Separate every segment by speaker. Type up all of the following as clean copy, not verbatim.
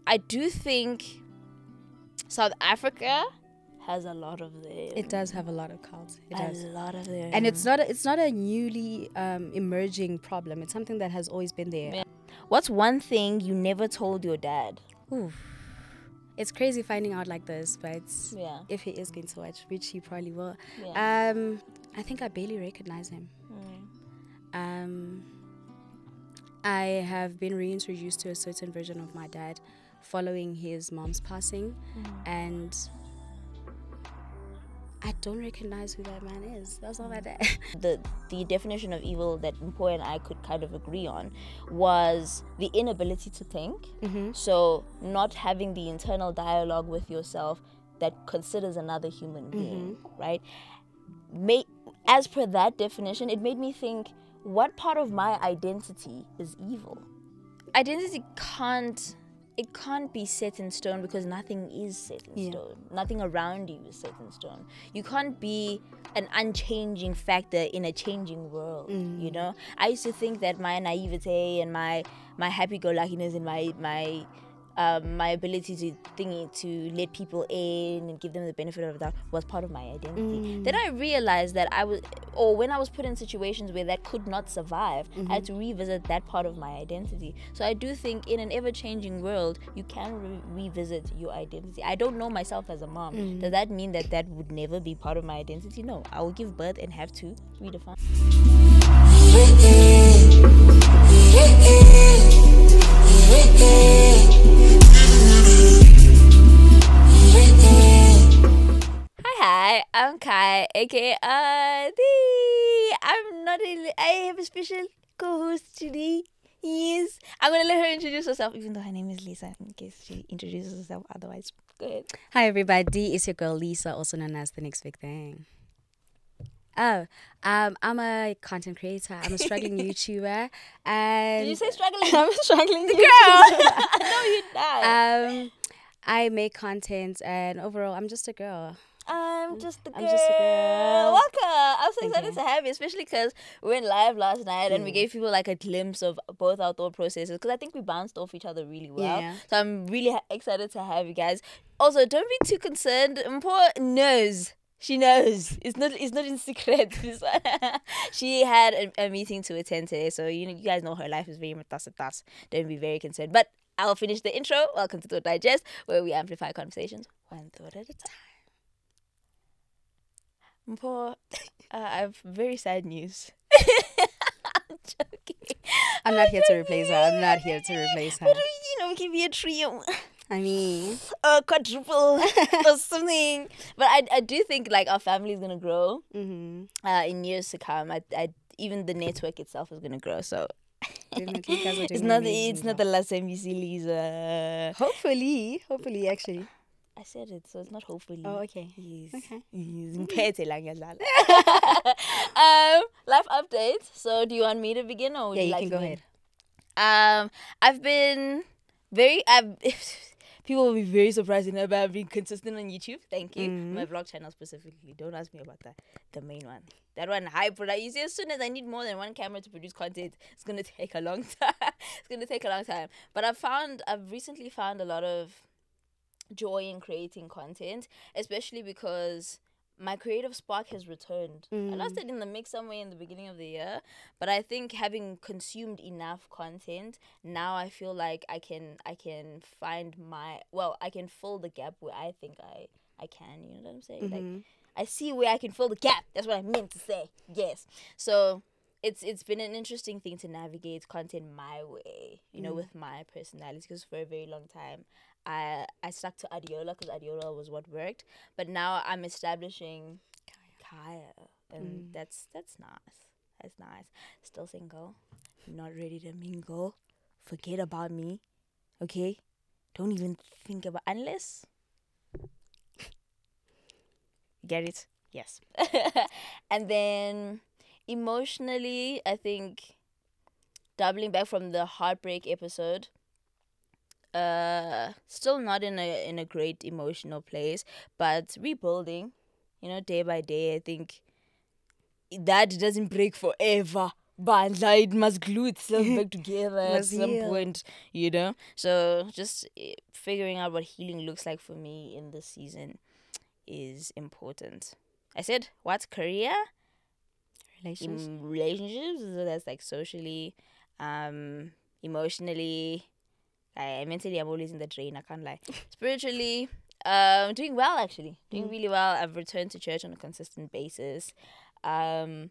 Speaker 1: I do think South Africa has a lot of them.
Speaker 2: It does have a lot of cults. It does.
Speaker 1: A lot of them.
Speaker 2: And it's not a newly emerging problem. It's something that has always been there.
Speaker 1: Yeah. What's one thing you never told your dad?
Speaker 2: Ooh. It's crazy finding out like this, but
Speaker 1: Yeah.
Speaker 2: if he is going to watch, which he probably will.
Speaker 1: Yeah.
Speaker 2: I think I barely recognize him.
Speaker 1: Mm.
Speaker 2: I have been reintroduced to a certain version of my dad following his mom's passing, and I don't recognize who that man is. That's all my dad.
Speaker 1: The definition of evil that Mpo and I could kind of agree on was the inability to think. So not having the internal dialogue with yourself that considers another human being, right? As per that definition, it made me think, what part of my identity is evil? Identity can't be set in stone because nothing is set in stone. Nothing around you is set in stone. You can't be an unchanging factor in a changing world, you know? I used to think that my naivete and my happy-go-luckiness and my ability to let people in and give them the benefit of the doubt was part of my identity. Then I realized that when I was put in situations where that could not survive, I had to revisit that part of my identity. So I do think in an ever-changing world, you can revisit your identity. I don't know myself as a mom. Does that mean that would never be part of my identity? No, I will give birth and have to redefine. Hi, I'm Caiah, aka I have a special co-host today. Yes, I'm gonna let her introduce herself, even though her name is Lisa, in case she introduces herself otherwise. Go ahead.
Speaker 2: Hi everybody, it's your girl Lisa, also known as the next big thing. I'm a content creator. I'm a struggling YouTuber. And
Speaker 1: did you say struggling?
Speaker 2: I'm a struggling
Speaker 1: girl.
Speaker 2: YouTuber.
Speaker 1: No, you're not.
Speaker 2: I make content, and overall, I'm just a girl.
Speaker 1: I'm just a girl.
Speaker 2: Welcome.
Speaker 1: I'm so excited to have you, especially because we went live last night and we gave people like a glimpse of both our thought processes, because I think we bounced off each other really well.
Speaker 2: Yeah.
Speaker 1: So I'm really excited to have you guys. Also, don't be too concerned. Mpo knows. She knows. It's not in secret. She had a meeting to attend today, so you guys know her life is very much tas. Don't be very concerned. But I'll finish the intro. Welcome to Thought Digest, where we amplify conversations one thought at a time. Mpo, I have very sad news. I'm joking.
Speaker 2: I'm not here to replace her.
Speaker 1: But we can be a trio.
Speaker 2: I mean,
Speaker 1: a quadruple or something. But I do think like our family is gonna grow in years to come. Even the network itself is gonna grow. So
Speaker 2: definitely, you guys are doing
Speaker 1: it's not the last time you see Lisa.
Speaker 2: Hopefully, actually.
Speaker 1: I said it, so it's not hopefully.
Speaker 2: Oh, okay.
Speaker 1: Yes.
Speaker 2: Okay.
Speaker 1: Life update. So do you want me to begin or would you like
Speaker 2: can
Speaker 1: to
Speaker 2: go
Speaker 1: begin?
Speaker 2: ahead.
Speaker 1: I've been people will be very surprised to know about being consistent on YouTube. Thank you. My vlog channel specifically. Don't ask me about that. The main one. That one, high product. You see, as soon as I need more than one camera to produce content, it's going to take a long time. But I've recently found a lot of joy in creating content, especially because my creative spark has returned. I lost it in the mix somewhere in the beginning of the year, but I think having consumed enough content, now I feel like I can find I can fill the gap where I think I can, you know what I'm saying? Like I see where I can fill the gap. That's what I meant to say. Yes. So it's been an interesting thing to navigate content my way, you know, with my personality, because for a very long time I stuck to Adiola because Adiola was what worked, but now I'm establishing Caiah, and that's nice. That's nice. Still single, not ready to mingle. Forget about me, okay? Don't even think about unless. Get it? Yes. And then emotionally, I think doubling back from the heartbreak episode. Still not in a great emotional place, but rebuilding, you know, day by day. I think that doesn't break forever. bandla, it must glue itself back together at
Speaker 2: Must
Speaker 1: some
Speaker 2: heal.
Speaker 1: point, you know? So just figuring out what healing looks like for me in this season is important. I said, what's career? In relationships, so that's like socially, emotionally, mentally, I'm always in the drain, I can't lie. Spiritually, doing well, actually. Doing really well. I've returned to church on a consistent basis. I'm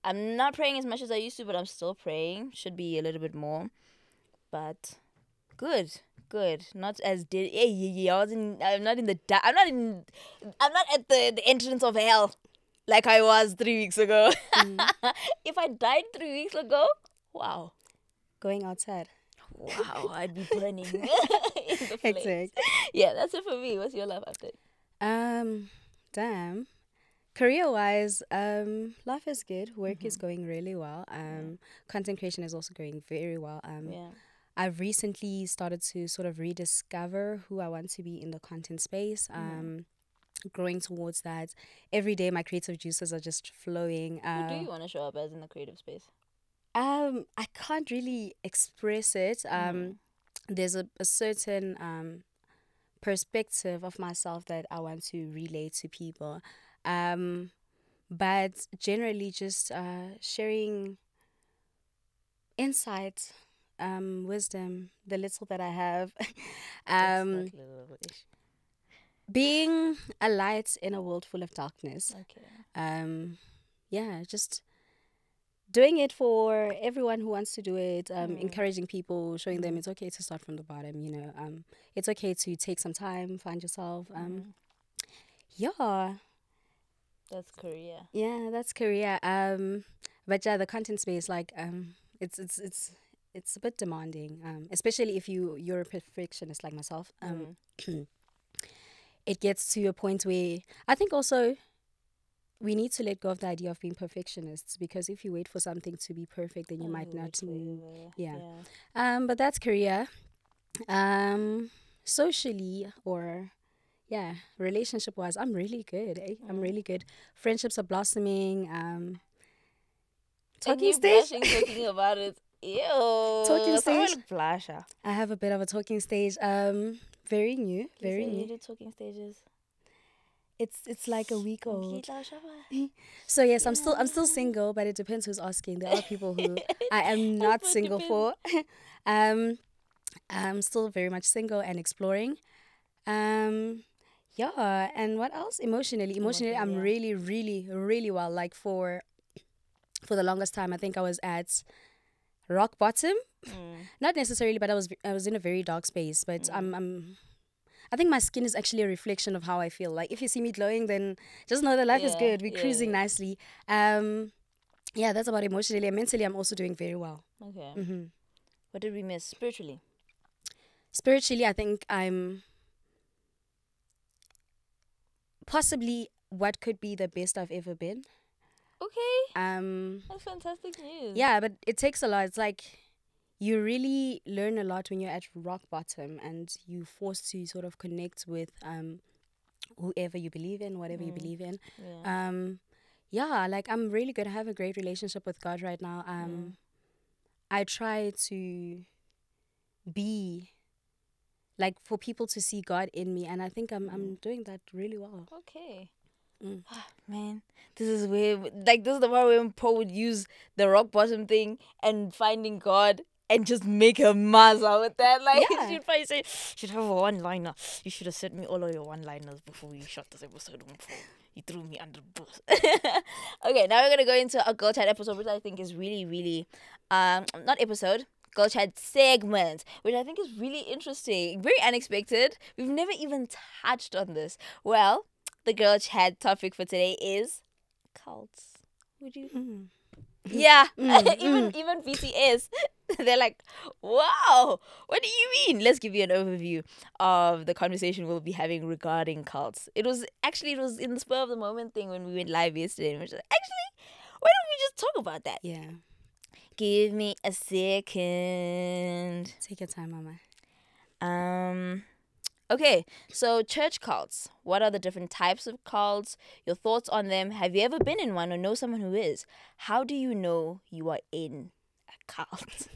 Speaker 1: not praying as much as I used to, but I'm still praying. Should be a little bit more. But good. Not as I wasn't. I'm not in the. I'm not at the entrance of hell like I was 3 weeks ago. If I died 3 weeks ago, wow.
Speaker 2: Going outside.
Speaker 1: Wow, I'd be burning in the flames.
Speaker 2: Exactly.
Speaker 1: Yeah, that's it for me. What's your life update?
Speaker 2: Damn. Career-wise, life is good. Work is going really well. Content creation is also going very well.
Speaker 1: Yeah.
Speaker 2: I've recently started to sort of rediscover who I want to be in the content space. Growing towards that. Every day, my creative juices are just flowing.
Speaker 1: Who do you want to show up as in the creative space?
Speaker 2: I can't really express it. There's a certain perspective of myself that I want to relay to people. But generally just sharing insight, wisdom, the little that I have. Being a light in a world full of darkness.
Speaker 1: Okay.
Speaker 2: Yeah, just doing it for everyone who wants to do it, encouraging people, showing them it's okay to start from the bottom, you know. It's okay to take some time, find yourself. Yeah.
Speaker 1: That's career.
Speaker 2: Yeah, that's career. But yeah, the content space, like, it's a bit demanding, especially if you're a perfectionist like myself. It gets to a point where I think also we need to let go of the idea of being perfectionists, because if you wait for something to be perfect, then you might not. But that's career. Socially, or relationship wise, I'm really good. I'm really good. Friendships are blossoming. Talking stage.
Speaker 1: Talking about it. Ew.
Speaker 2: Talking stage.
Speaker 1: Blusher.
Speaker 2: I have a bit of a talking stage. Very new. Very new.
Speaker 1: You do talking stages.
Speaker 2: It's like a week old. So yes, I'm still single, but it depends who's asking. There are people who I am not single for. I'm still very much single and exploring. And what else? Emotionally, I'm really, really, really well. Like for the longest time, I think I was at rock bottom. Not necessarily, but I was in a very dark space. But I think my skin is actually a reflection of how I feel. Like, if you see me glowing, then just know that life is good. We're cruising nicely. That's about emotionally. And mentally, I'm also doing very well.
Speaker 1: Okay. What did we miss? Spiritually?
Speaker 2: Spiritually, I think I'm possibly what could be the best I've ever been.
Speaker 1: Okay. That's fantastic news.
Speaker 2: Yeah, but it takes a lot. It's like you really learn a lot when you're at rock bottom and you're forced to sort of connect with whoever you believe in, whatever you believe in. Like I'm really good. I have a great relationship with God right now. I try to be like for people to see God in me, and I think I'm doing that really well.
Speaker 1: Okay. Man, this is where, like, this is the part where Paul would use the rock bottom thing and finding God and just make a mess out with that. Like, you'd probably say, should have a one-liner. You should have sent me all of your one-liners before we shot this episode. You threw me under the bus. Okay, now we're going to go into a Girl Chat episode, which I think is really, really, not episode, Girl Chat segment, which I think is really interesting. Very unexpected. We've never even touched on this. Well, the Girl Chat topic for today is cults. Would you? Yeah. Even BTS. They're like, wow, what do you mean? Let's give you an overview of the conversation we'll be having regarding cults. It was in the spur of the moment thing when we went live yesterday. And we were just like, actually, why don't we just talk about that?
Speaker 2: Yeah.
Speaker 1: Give me a second.
Speaker 2: Take your time, Mama.
Speaker 1: Okay, so church cults. What are the different types of cults? Your thoughts on them? Have you ever been in one or know someone who is? How do you know you are in a cult?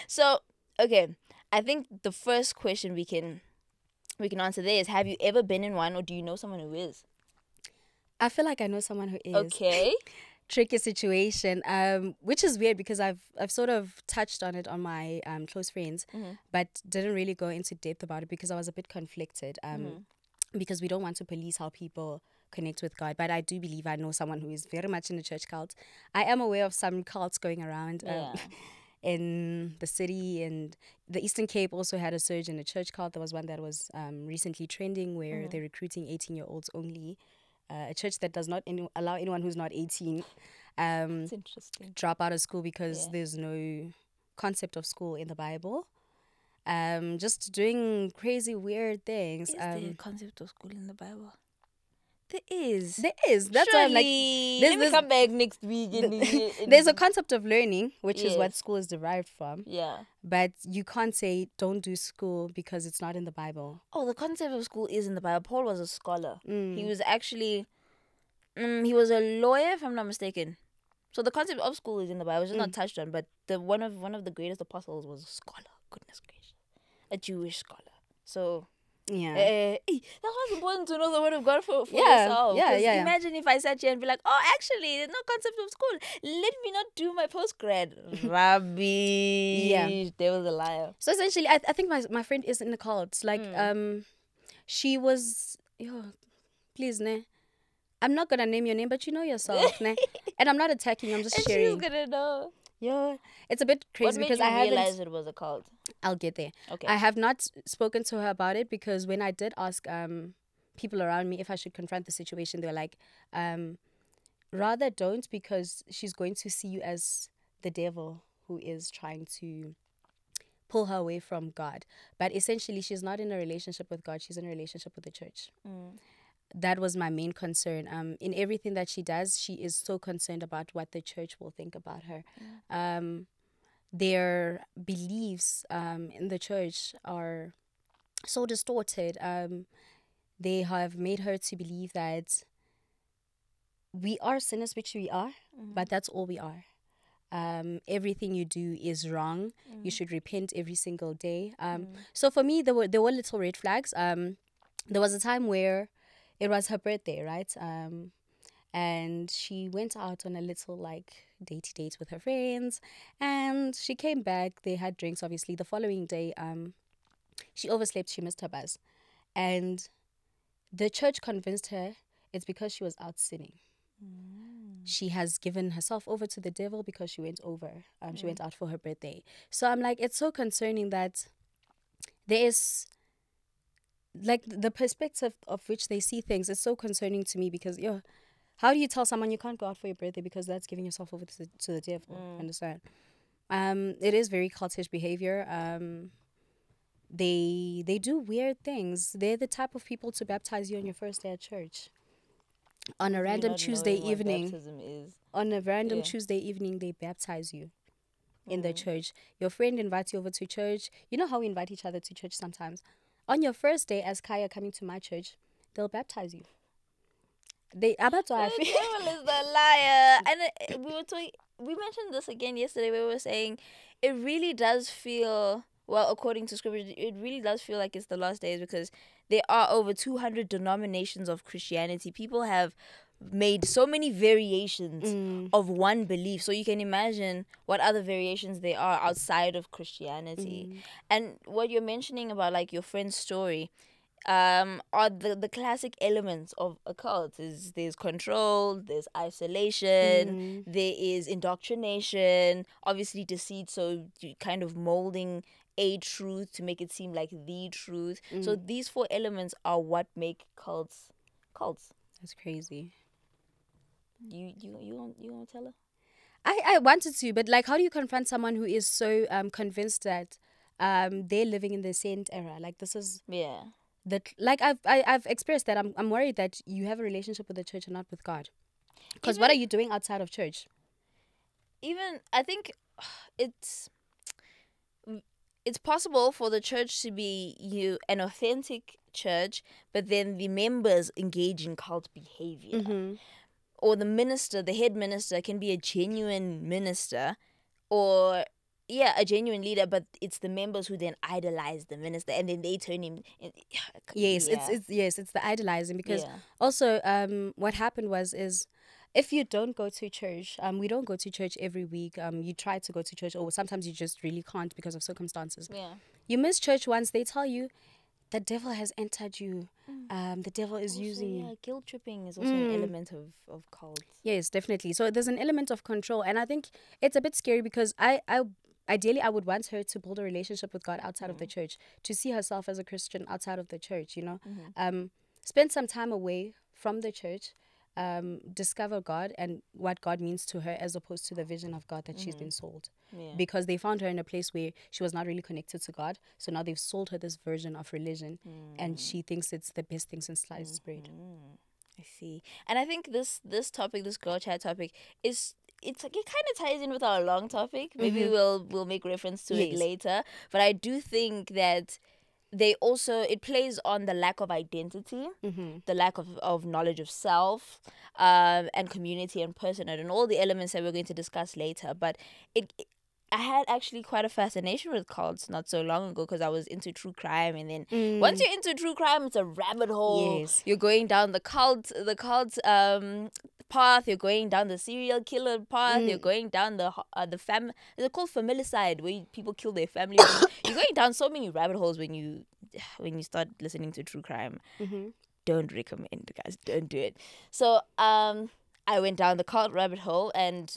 Speaker 1: So, okay, I think the first question we can answer there is, have you ever been in one or do you know someone who is?
Speaker 2: I feel like I know someone who is.
Speaker 1: Okay.
Speaker 2: Tricky situation, which is weird because I've sort of touched on it on my close friends, but didn't really go into depth about it because I was a bit conflicted. Because we don't want to police how people connect with God, but I do believe I know someone who is very much in the church cult. I am aware of some cults going around. In the city, and the Eastern Cape also had a surge in the church cult. There was one that was recently trending where they're recruiting 18-year-olds only. A church that does not allow anyone who's not 18
Speaker 1: That's interesting.
Speaker 2: drop out of school because there's no concept of school in the Bible. Just doing crazy weird things.
Speaker 1: Is there a concept of school in the Bible? There is.
Speaker 2: That's why I'm like,
Speaker 1: let me come back next week.
Speaker 2: There's a concept of learning, which is what school is derived from.
Speaker 1: Yeah.
Speaker 2: But you can't say don't do school because it's not in the Bible.
Speaker 1: Oh, the concept of school is in the Bible. Paul was a scholar. He was actually, he was a lawyer, if I'm not mistaken. So the concept of school is in the Bible. It's just not touched on. But one of the greatest apostles was a scholar. Goodness gracious, a Jewish scholar. So.
Speaker 2: Yeah.
Speaker 1: That's why it's important to know the word of God for yourself.
Speaker 2: Yeah.
Speaker 1: Imagine if I sat here and be like, oh, actually, there's no concept of school. Let me not do my postgrad. Rubbish.
Speaker 2: Yeah.
Speaker 1: There was a liar.
Speaker 2: So essentially, I think my friend is in the cult. Like, she was, please, ne. I'm not going to name your name, but you know yourself, ne. And I'm not attacking you, I'm just sharing.
Speaker 1: She's going to know.
Speaker 2: Yeah, it's a bit crazy because I haven't
Speaker 1: realized it was a cult.
Speaker 2: I'll get there.
Speaker 1: Okay.
Speaker 2: I have not spoken to her about it because when I did ask people around me if I should confront the situation, they were like, rather don't, because she's going to see you as the devil who is trying to pull her away from God. But essentially, she's not in a relationship with God. She's in a relationship with the church. That was my main concern. In everything that she does, she is so concerned about what the church will think about her. Their beliefs in the church are so distorted. They have made her to believe that we are sinners, which we are, but that's all we are. Everything you do is wrong. You should repent every single day. So for me, there were little red flags. There was a time where it was her birthday, right? And she went out on a little datey date with her friends, and she came back. They had drinks, obviously. The following day, she overslept. She missed her bus, and the church convinced her it's because she was out sinning. She has given herself over to the devil because she went over. She went out for her birthday. So I'm like, it's so concerning that there is, like, the perspective of which they see things is so concerning to me because, how do you tell someone you can't go out for your birthday because that's giving yourself over to the devil? Understand? It is very cultish behavior. They do weird things. They're the type of people to baptize you on your first day at church. On a random Tuesday evening. On a random Tuesday evening, they baptize you in the church. Your friend invites you over to church. You know how we invite each other to church sometimes? On your first day as Caiah coming to my church, they'll baptize you. The devil is
Speaker 1: the liar. And we mentioned this again yesterday where we were saying it really does feel, well, according to scripture, it really does feel like it's the last days because there are over 200 denominations of Christianity. People have made so many variations of one belief. So you can imagine what other variations there are outside of Christianity. And what you're mentioning about, like, your friend's story, are the classic elements of a cult. There's control, there's isolation, there is indoctrination, obviously deceit, so you kind of molding a truth to make it seem like the truth. So these four elements are what make cults.
Speaker 2: That's crazy.
Speaker 1: You gonna tell her?
Speaker 2: I wanted to, but like, how do you confront someone who is so convinced that they're living in the saint era? Like, this is like I've experienced that. I'm worried that you have a relationship with the church and not with God. Because what are you doing outside of church?
Speaker 1: Even I think it's possible for the church to be an authentic church, but then the members engage in cult behavior.
Speaker 2: Mm-hmm.
Speaker 1: Or the minister, the head minister, can be a genuine minister, or a genuine leader, but it's the members who then idolize the minister, and then they turn him.
Speaker 2: Yes, it's the idolizing, because also what happened is if you don't go to church, we don't go to church every week. You try to go to church, or sometimes you just really can't because of circumstances.
Speaker 1: Yeah.
Speaker 2: You miss church once, they tell you the devil has entered you. The devil is also using you.
Speaker 1: Guilt tripping is also an element of cults.
Speaker 2: Yes, definitely. So there's an element of control, and I think it's a bit scary, because ideally I would want her to build a relationship with God outside of the church, to see herself as a Christian outside of the church, spend some time away from the church, discover God and what God means to her, as opposed to the vision of God that she's been sold. Because they found her in a place where she was not really connected to God, so now they've sold her this version of religion, and she thinks it's the best thing since sliced bread.
Speaker 1: I see. And I think this topic, this girl chat topic, it kind of ties in with our long topic. Maybe we'll make reference to it later. But I do think that it plays on the lack of identity, the lack of knowledge of self, and community and personhood, and all the elements that we're going to discuss later. But I had actually quite a fascination with cults not so long ago, because I was into true crime, and then once you're into true crime, it's a rabbit hole.
Speaker 2: Yes.
Speaker 1: You're going down the cult path. You're going down the serial killer path. You're going down the is it called familicide, where people kill their family members? You're going down so many rabbit holes when you start listening to true crime. Don't recommend, guys. Don't do it. So I went down the cult rabbit hole, and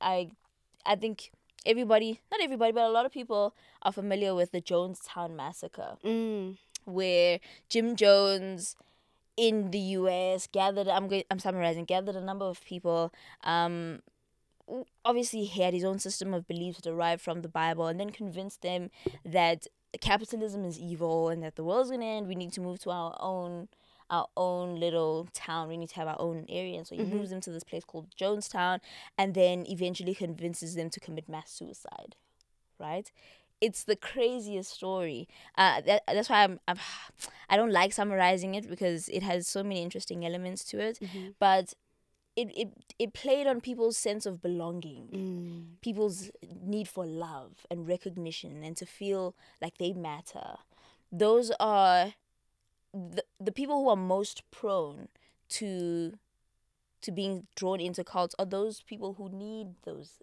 Speaker 1: I think not everybody, but a lot of people are familiar with the Jonestown massacre, where Jim Jones in the US gathered a number of people. Obviously, he had his own system of beliefs derived from the Bible, and then convinced them that capitalism is evil and that the world's gonna end. We need to move to our own little town. We need to have our own area. And so he moves them to this place called Jonestown, and then eventually convinces them to commit mass suicide, right? It's the craziest story. That's why I don't like summarizing it, because it has so many interesting elements to it. But it played on people's sense of belonging, people's need for love and recognition, and to feel like they matter. Those are the people who are most prone to being drawn into cults, are those people who need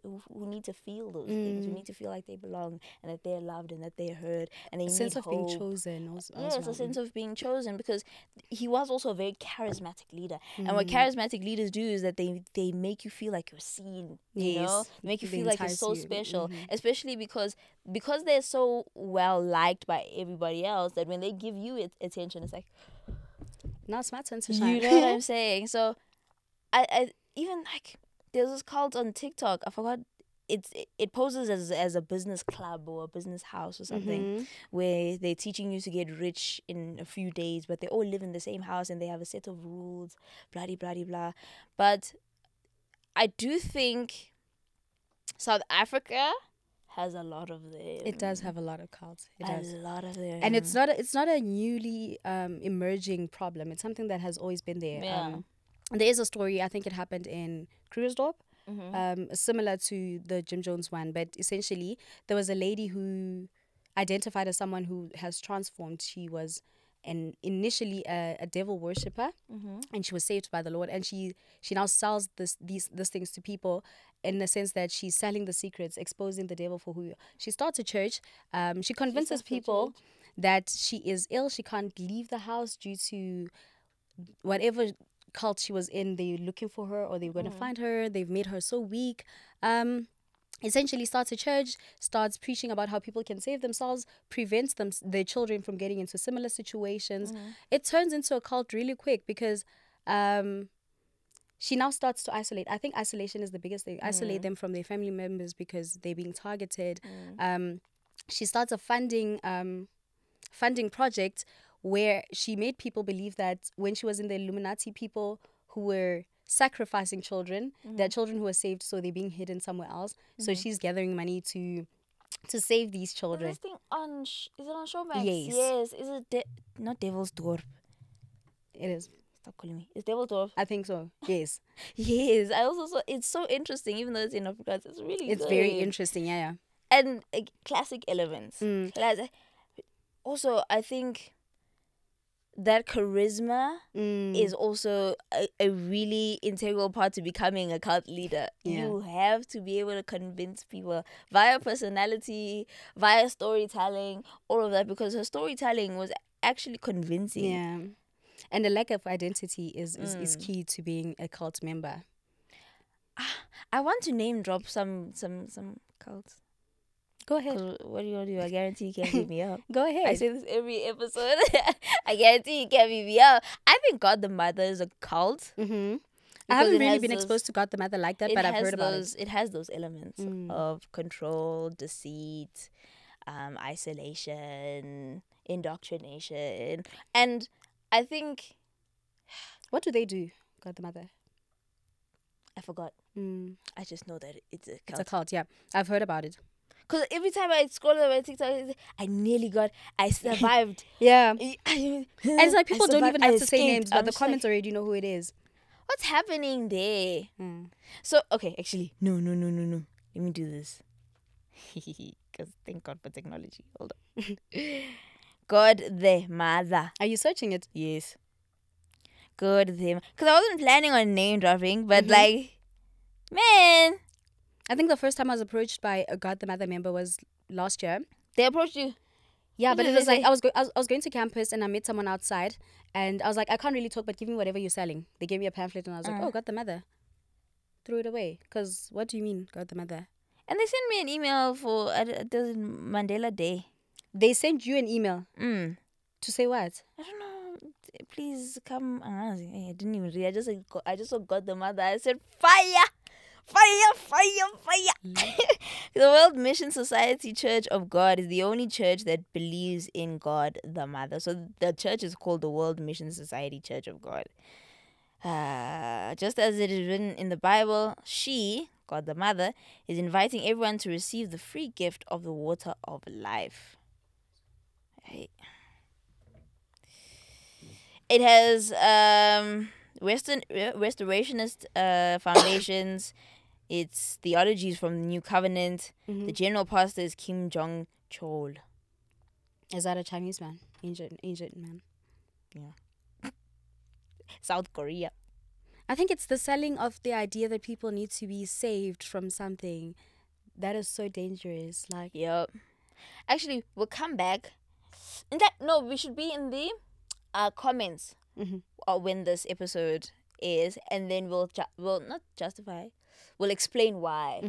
Speaker 1: who need to feel those things, who need to feel like they belong, and that they're loved, and that they're heard, and they need
Speaker 2: sense of
Speaker 1: hope.
Speaker 2: being chosen.
Speaker 1: It's a sense of being chosen, because he was also a very charismatic leader. And what charismatic leaders do is that they make you feel like you're seen. You know, they make you feel like you're so special, especially because they're so well liked by everybody else, that when they give you attention, it's like,
Speaker 2: now it's my turn to shine.
Speaker 1: You know what I'm saying? So I even, like, there's this cult on TikTok, I forgot, it poses as a business club or a business house or something, where they're teaching you to get rich in a few days, but they all live in the same house and they have a set of rules, blah blah blah blah. But I do think South Africa has a lot of them.
Speaker 2: It does have a lot of cults. It does.
Speaker 1: A lot of them.
Speaker 2: And it's not a newly emerging problem. It's something that has always been there.
Speaker 1: Yeah.
Speaker 2: There is a story, I think it happened in Krugersdorp, similar to the Jim Jones one, but essentially there was a lady who identified as someone who has transformed. She was initially a devil worshipper, and she was saved by the Lord, and she now sells these things to people, in the sense that she's selling the secrets, exposing the devil for who you are. She starts a church. She convinces people that she is ill. She can't leave the house due to whatever cult she was in. They're looking for her, or they're going to find her. They've made her so weak. Essentially starts a church, starts preaching about how people can save themselves, prevents their children from getting into similar situations. It turns into a cult really quick, because she now starts to isolate. I think isolation is the biggest thing. Isolate them from their family members because they're being targeted. She starts a funding project where she made people believe that when she was in the Illuminati, people who were sacrificing children, their children who were saved, so they're being hidden somewhere else. So she's gathering money to to save these
Speaker 1: Is
Speaker 2: children.
Speaker 1: this thing on? Is it on Showmax?
Speaker 2: Yes.
Speaker 1: Yes. Is it not Devil's Door?
Speaker 2: It is.
Speaker 1: Stop calling me. It's Devil's Door.
Speaker 2: I think so. Yes.
Speaker 1: Yes. I also saw. It's so interesting, even though it's in Afrikaans. It's really.
Speaker 2: It's
Speaker 1: good.
Speaker 2: very interesting. Yeah.
Speaker 1: And classic elements.
Speaker 2: Mm.
Speaker 1: Also, I think that charisma is also a really integral part to becoming a cult leader.
Speaker 2: Yeah.
Speaker 1: You have to be able to convince people via personality, via storytelling, all of that, because her storytelling was actually convincing.
Speaker 2: Yeah. And the lack of identity is key to being a cult member.
Speaker 1: I want to name drop some cults.
Speaker 2: Go ahead.
Speaker 1: What do you want to do? I guarantee you can't beat me up.
Speaker 2: Go ahead.
Speaker 1: I say this every episode. I guarantee you can't beat me up. I think God the Mother is a cult.
Speaker 2: Mm-hmm. I haven't really been exposed to God the Mother like that, but I've heard about it.
Speaker 1: It has those elements of control, deceit, isolation, indoctrination. And I think...
Speaker 2: What do they do, God the Mother?
Speaker 1: I forgot. I just know that it's a cult.
Speaker 2: It's a cult, yeah. I've heard about it.
Speaker 1: Because every time I scroll over TikTok, I survived.
Speaker 2: Yeah. And it's like people don't even have to say names, but
Speaker 1: I'm
Speaker 2: the comments already know who it is.
Speaker 1: What's happening there? So, okay, actually, no. Let me do this. Because thank God for technology. Hold on. God the Mother.
Speaker 2: Are you searching it?
Speaker 1: Yes. God the Mother. Because I wasn't planning on name dropping, but like, man.
Speaker 2: I think the first time I was approached by a God the Mother member was last year.
Speaker 1: They approached you?
Speaker 2: Yeah, but it was like I was going to campus and I met someone outside and I was like, I can't really talk, but give me whatever you're selling. They gave me a pamphlet and I was like, oh, God the Mother. Threw it away. Because what do you mean, God the Mother?
Speaker 1: And they sent me an email for Mandela Day.
Speaker 2: They sent you an email? To say what?
Speaker 1: I don't know. Please come. I didn't even read. I just saw God the Mother. I said, fire! Fire! The World Mission Society Church of God is the only church that believes in God the Mother. So the church is called the World Mission Society Church of God. Just as it is written in the Bible, she, God the Mother, is inviting everyone to receive the free gift of the water of life. Hey. It has restorationist foundations. Its theologies from the New Covenant. The general pastor is Kim Jong-chol.
Speaker 2: Is that a Chinese man? Ancient man.
Speaker 1: Yeah. South Korea.
Speaker 2: I think it's the selling of the idea that people need to be saved from something. That is so dangerous. Like,
Speaker 1: yep. Actually, we'll come back. We should be in the comments when this episode is, and then we'll not justify. We'll explain why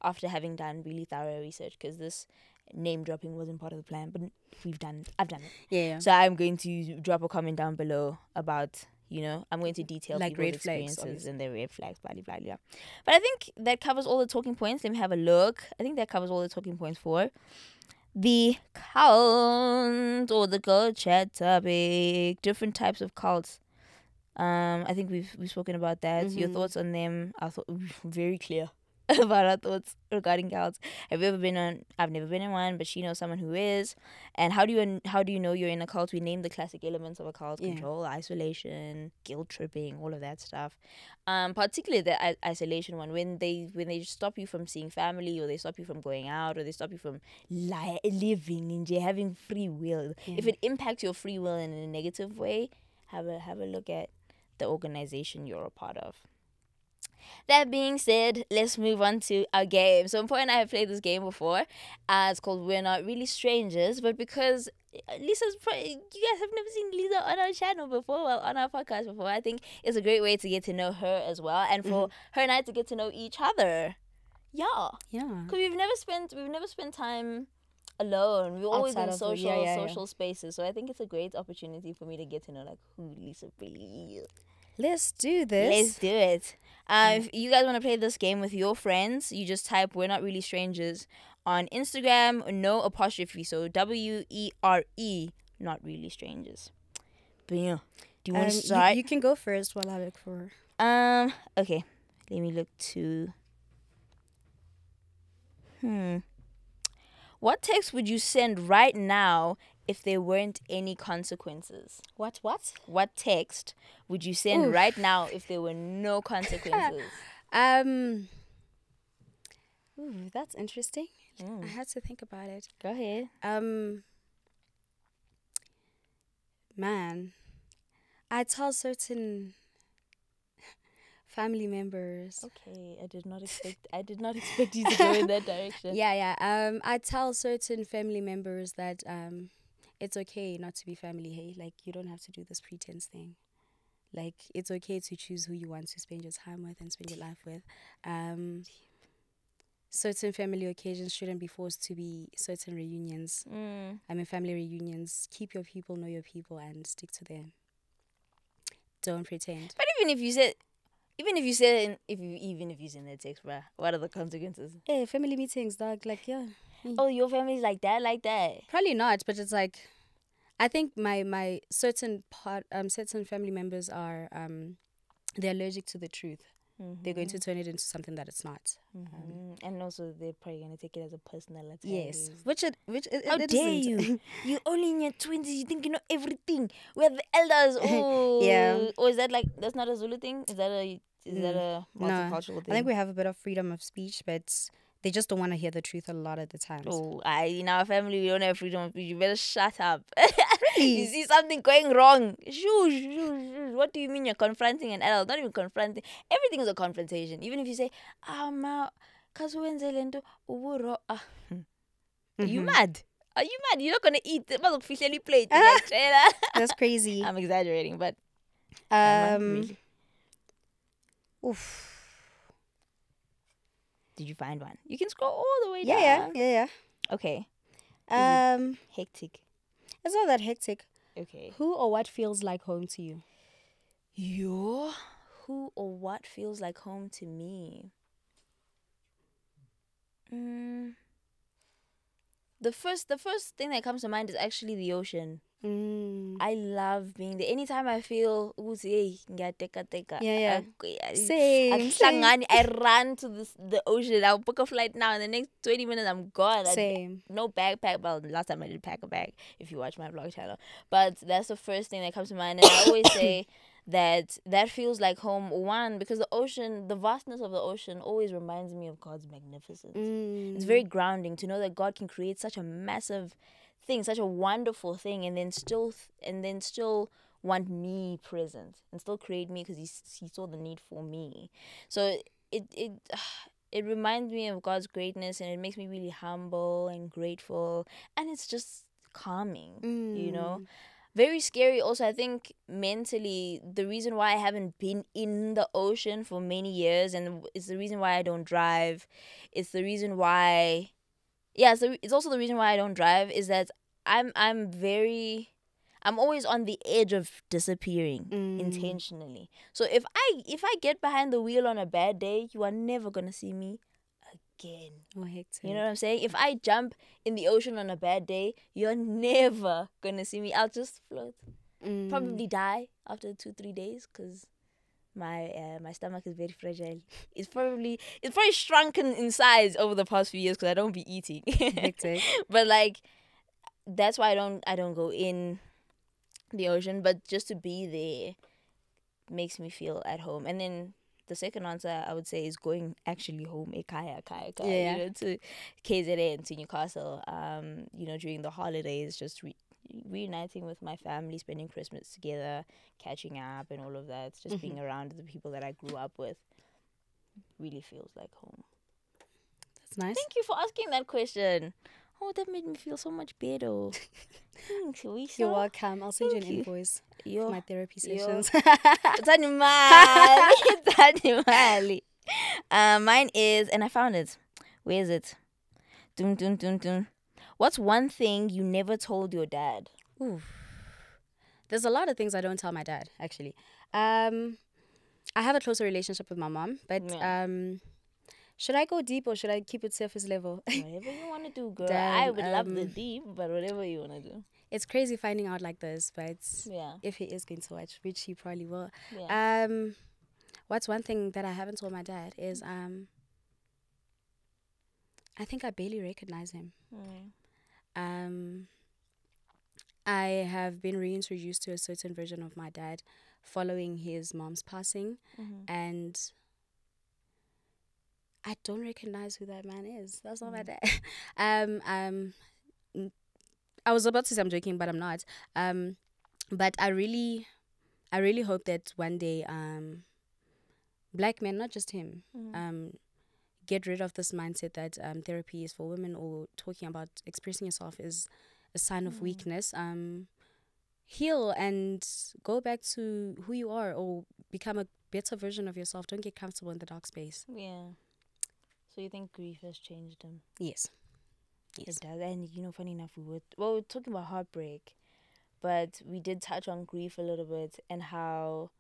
Speaker 1: after having done really thorough research, because this name dropping wasn't part of the plan, but I've done it.
Speaker 2: Yeah.
Speaker 1: So I'm going to drop a comment down below about, I'm going to detail
Speaker 2: like
Speaker 1: people's
Speaker 2: red flags,
Speaker 1: experiences and their red flags, blah, blah, blah. But I think that covers all the talking points. Let me have a look. I think that covers all the talking points for the cult or the girl chat topic. Different types of cults. I think we've spoken about that. Your thoughts on them are very clear about our thoughts regarding cults. Have you ever been on? I've never been in one, but she knows someone who is. And how do you know you're in a cult? We named the classic elements of a cult: control, isolation, guilt tripping, all of that stuff. Particularly the isolation one, when they stop you from seeing family, or they stop you from going out, or they stop you from living and having free will. If it impacts your free will in a negative way, have a look at the organization you're a part of. That being said, let's move on to our game. So Mpo and I have played this game before. It's called We're Not Really Strangers, but because you guys have never seen Lisa on our channel before, well, on our podcast before, I think it's a great way to get to know her as well, and for her and I to get to know each other. Yeah. Because we've never spent time alone. We've always been social spaces. So I think it's a great opportunity for me to get to know who Lisa really is.
Speaker 2: Let's do this.
Speaker 1: Let's do it. If you guys want to play this game with your friends, you just type We're Not Really Strangers on Instagram, no apostrophe, so WERE, Not Really Strangers. But yeah, do you want to start?
Speaker 2: You can go first while I look for...
Speaker 1: Okay, let me look to... What text would you send right now if there weren't any consequences?
Speaker 2: What?
Speaker 1: What text would you send right now if there were no consequences?
Speaker 2: That's interesting. I had to think about it.
Speaker 1: Go ahead.
Speaker 2: Man, I tell certain family members.
Speaker 1: Okay, I did not expect you to go in that direction.
Speaker 2: Yeah. I tell certain family members that it's okay not to be family. Hey, like you don't have to do this pretense thing. Like it's okay to choose who you want to spend your time with and spend your life with. Certain family occasions shouldn't be forced to be certain reunions. Family reunions. Keep your people, know your people, and stick to them. Don't pretend.
Speaker 1: But even if you said in that text, bruh, what are the consequences?
Speaker 2: Hey, family meetings, dog. Like, yeah.
Speaker 1: Oh, your family's like that?
Speaker 2: Probably not, but it's like, I think my certain family members are they're allergic to the truth. They're going to turn it into something that it's not.
Speaker 1: And also they're probably going to take it as a personal attack.
Speaker 2: Yes. Which
Speaker 1: How dare you? You're only in your 20s. You think you know everything. We're the elders. Oh.
Speaker 2: Yeah.
Speaker 1: Or is that like, that's not a Zulu thing? Is that a multicultural thing?
Speaker 2: I think we have a bit of freedom of speech, but they just don't want to hear the truth a lot of the times.
Speaker 1: Oh, in our family, we don't have freedom of speech. You better shut up.
Speaker 2: Really?
Speaker 1: You see something going wrong. Shoo. What do you mean you're confronting an adult? Not even confronting. Everything is a confrontation. Even if you say, ma, are you mad? Are you mad? You're not going to eat. Must officially plate.
Speaker 2: That's crazy.
Speaker 1: I'm exaggerating, but...
Speaker 2: really. Oof.
Speaker 1: Did you find one? You can scroll all the way down.
Speaker 2: Yeah.
Speaker 1: Okay. Hectic.
Speaker 2: It's not that hectic.
Speaker 1: Okay.
Speaker 2: Who or what feels like home to you?
Speaker 1: Who or what feels like home to me? The first thing that comes to mind is actually the ocean. I love being there. Anytime I feel same. I run to the ocean. I'll book a flight now. In the next 20 minutes, I'm gone.
Speaker 2: Same.
Speaker 1: No backpack. Well, last time I did pack a bag, if you watch my vlog channel. But that's the first thing that comes to mind. And I always say that feels like home. One, because the ocean, the vastness of the ocean always reminds me of God's magnificence. It's very grounding to know that God can create such a massive thing, such a wonderful thing, and then still want me present and still create me because he saw the need for me. So it reminds me of God's greatness, and it makes me really humble and grateful, and it's just calming, you know. Very scary also, I think, mentally. The reason why I haven't been in the ocean for many years, and it's the reason why I don't drive. It's the reason why... Yeah, so it's also the reason why I don't drive is that I'm always on the edge of disappearing intentionally. So if I get behind the wheel on a bad day, you are never gonna see me again.
Speaker 2: Oh, hectic.
Speaker 1: You know what I'm saying? If I jump in the ocean on a bad day, you're never gonna see me. I'll just float. Probably die after 2-3 days because my stomach is very fragile. It's probably shrunken in size over the past few years because I don't be eating.
Speaker 2: Hectic.
Speaker 1: But like, that's why I don't go in the ocean. But just to be there makes me feel at home. And then the second answer I would say is going actually home. Caiah,
Speaker 2: yeah.
Speaker 1: You know, to KZN and to Newcastle. You know, during the holidays, just reuniting with my family, spending Christmas together, catching up and all of that, just being around the people that I grew up with really feels like home.
Speaker 2: That's nice.
Speaker 1: Thank you for asking that question. Oh, that made me feel so much better. Thanks, Lisa.
Speaker 2: You're welcome. I'll send you an invoice for my therapy sessions.
Speaker 1: Mine is, and I found it. Where is it? Dun, dun, dun, dun. What's one thing you never told your dad?
Speaker 2: Ooh. There's a lot of things I don't tell my dad, actually. I have a closer relationship with my mom, but should I go deep or should I keep it surface level?
Speaker 1: Whatever you want to do, girl.
Speaker 2: Damn,
Speaker 1: I would love the deep, but whatever you want to do.
Speaker 2: It's crazy finding out like this, but if he is going to watch, which he probably will. Yeah. What's one thing that I haven't told my dad is I think I barely recognize him. I have been reintroduced to a certain version of my dad following his mom's passing, and I don't recognize who that man is. That's not my dad. I was about to say I'm joking, but I'm not. But I really hope that one day, black men, not just him, get rid of this mindset that therapy is for women, or talking about expressing yourself is a sign of weakness. Heal and go back to who you are, or become a better version of yourself. Don't get comfortable in the dark space.
Speaker 1: Yeah. So you think grief has changed him?
Speaker 2: Yes. Yes.
Speaker 1: It does. And funny enough, we were talking about heartbreak, but we did touch on grief a little bit and how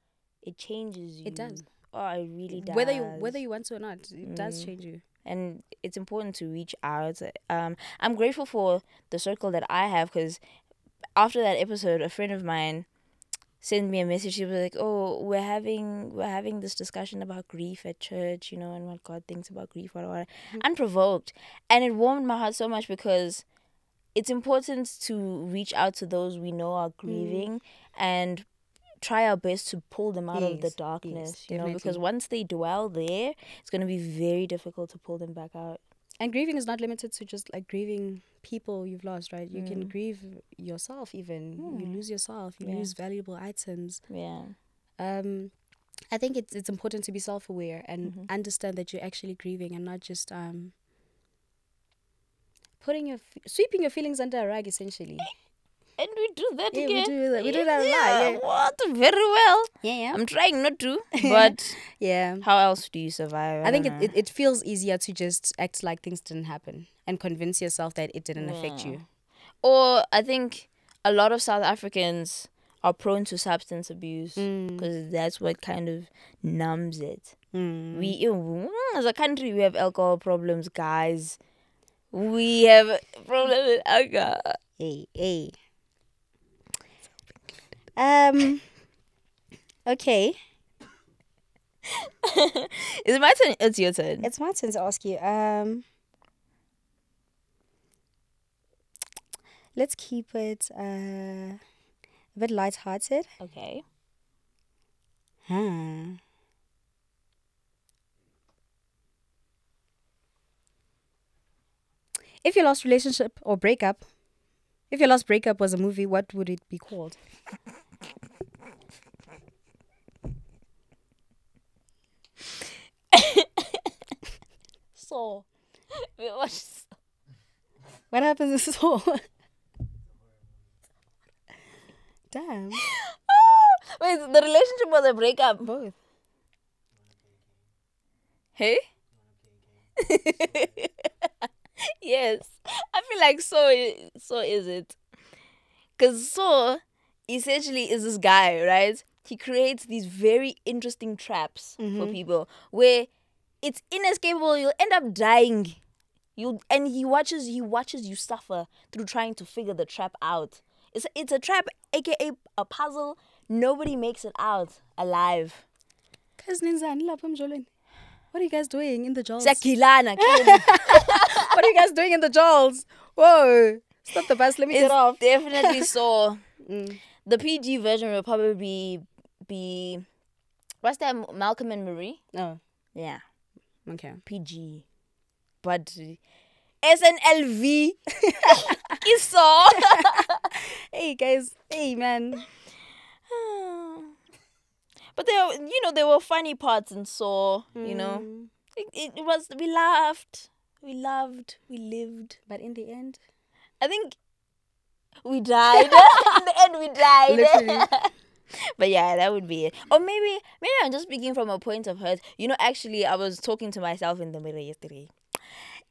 Speaker 1: it changes you.
Speaker 2: It does.
Speaker 1: Oh, it really does.
Speaker 2: Whether you want to or not, it does change you.
Speaker 1: And it's important to reach out. I'm grateful for the circle that I have, because after that episode, a friend of mine sent me a message. She was like, "Oh, we're having this discussion about grief at church, and what God thinks about grief, what." Unprovoked, and it warmed my heart so much, because it's important to reach out to those we know are grieving and try our best to pull them out of the darkness, because once they dwell there, it's going to be very difficult to pull them back out.
Speaker 2: And grieving is not limited to just like grieving people you've lost, right? You can grieve yourself even. You lose yourself. You lose valuable items.
Speaker 1: Yeah.
Speaker 2: I think it's important to be self-aware and understand that you're actually grieving, and not just sweeping your feelings under a rug, essentially.
Speaker 1: And we do that again.
Speaker 2: We do that. We do that a lot. Yeah.
Speaker 1: What? Very well.
Speaker 2: Yeah.
Speaker 1: I'm trying not to, but
Speaker 2: yeah.
Speaker 1: How else do you survive?
Speaker 2: I think it feels easier to just act like things didn't happen and convince yourself that it didn't affect you.
Speaker 1: Or I think a lot of South Africans are prone to substance abuse, because that's what kind of numbs it. We, as a country, we have alcohol problems, guys. We have problems with alcohol.
Speaker 2: Hey. Okay.
Speaker 1: Is it my turn? It's your turn.
Speaker 2: It's my turn to ask you. Let's keep it a bit lighthearted.
Speaker 1: Okay.
Speaker 2: If your last relationship or breakup, if your last breakup was a movie, what would it be called?
Speaker 1: Saw. We watched.
Speaker 2: What happens in Saw? Damn.
Speaker 1: Wait, the relationship or the breakup?
Speaker 2: Both.
Speaker 1: Hey? Yes. I feel like so is it. Because Saw essentially is this guy, right? He creates these very interesting traps for people where it's inescapable. You'll end up dying. And he watches you suffer through trying to figure the trap out. It's a trap, aka a puzzle. Nobody makes it out alive.
Speaker 2: What are you guys doing in the jaws?
Speaker 1: What
Speaker 2: are you guys doing in the jaws? Whoa. Stop the bus. Let me get off.
Speaker 1: Definitely Saw. The PG version will probably be what's that? Malcolm and Marie?
Speaker 2: Oh.
Speaker 1: Yeah.
Speaker 2: Okay.
Speaker 1: PG. But SNLV is Saw.
Speaker 2: Hey guys. Hey man.
Speaker 1: But there were funny parts in Saw, It was, we laughed, we loved, we lived.
Speaker 2: But in the end,
Speaker 1: I think we died. In the end, we died.
Speaker 2: Literally.
Speaker 1: But yeah, that would be it. Or maybe I'm just speaking from a point of hurt. Actually, I was talking to myself in the mirror yesterday,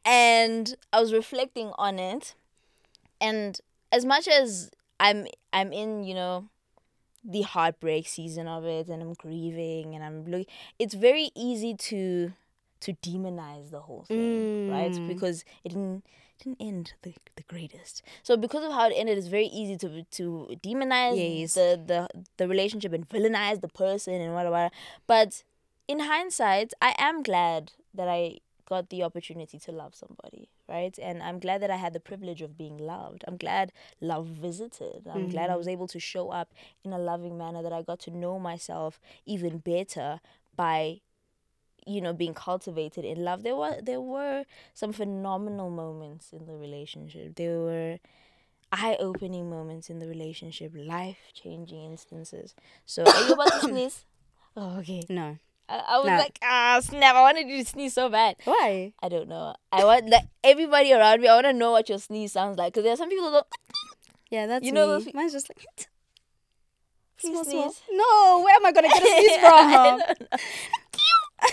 Speaker 1: and I was reflecting on it. And as much as I'm in, the heartbreak season of it, and I'm grieving, and I'm looking, it's very easy to demonize the whole thing, right? Because it didn't end the greatest. So because of how it ended, it's very easy to demonize the relationship and villainize the person and whatever. But in hindsight, I am glad that I got the opportunity to love somebody, right? And I'm glad that I had the privilege of being loved. I'm glad love visited. I'm glad I was able to show up in a loving manner, that I got to know myself even better by, you know, being cultivated in love. There were some phenomenal moments in the relationship. There were eye-opening moments in the relationship, life-changing instances. So, are you about to sneeze? Oh, okay.
Speaker 2: No.
Speaker 1: I was like, snap, I wanted you to sneeze so bad.
Speaker 2: Why?
Speaker 1: I don't know. I want, like, everybody around me, I want to know what your sneeze sounds like. Because there are some people who go,
Speaker 2: Yeah, that's
Speaker 1: you know,
Speaker 2: me.
Speaker 1: those
Speaker 2: Mine's just like...
Speaker 1: Please
Speaker 2: small.
Speaker 1: sneeze.
Speaker 2: No, where am I going to get a sneeze
Speaker 1: I
Speaker 2: from?
Speaker 1: don't know.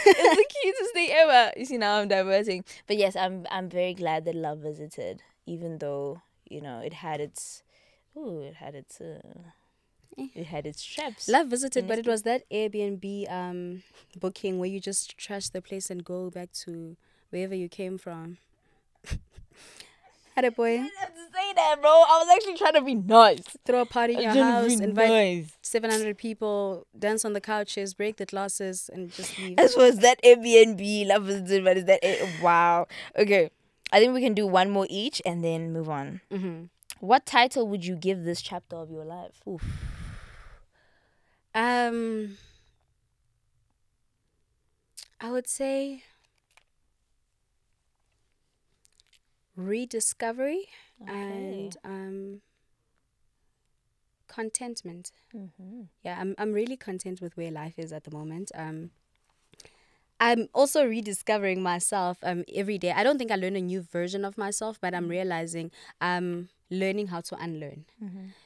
Speaker 1: It's the cutest thing ever. You see, now I'm diverting. But yes, I'm very glad that love visited, even though, you know, it had its traps.
Speaker 2: Love visited, but it was that Airbnb booking where you just trash the place and go back to wherever you came from. Had a boy.
Speaker 1: You didn't have to say that, bro. I was actually trying to be nice.
Speaker 2: Throw a party in your house, invite 700 people, dance on the couches, break the glasses, and just leave.
Speaker 1: As was that Airbnb love visited, but is that wow? Okay, I think we can do one more each and then move on. What title would you give this chapter of your life?
Speaker 2: Oof. I would say rediscovery and contentment. Yeah, I'm really content with where life is at the moment. I'm also rediscovering myself every day. I don't think I learn a new version of myself, but I'm realizing I'm learning how to unlearn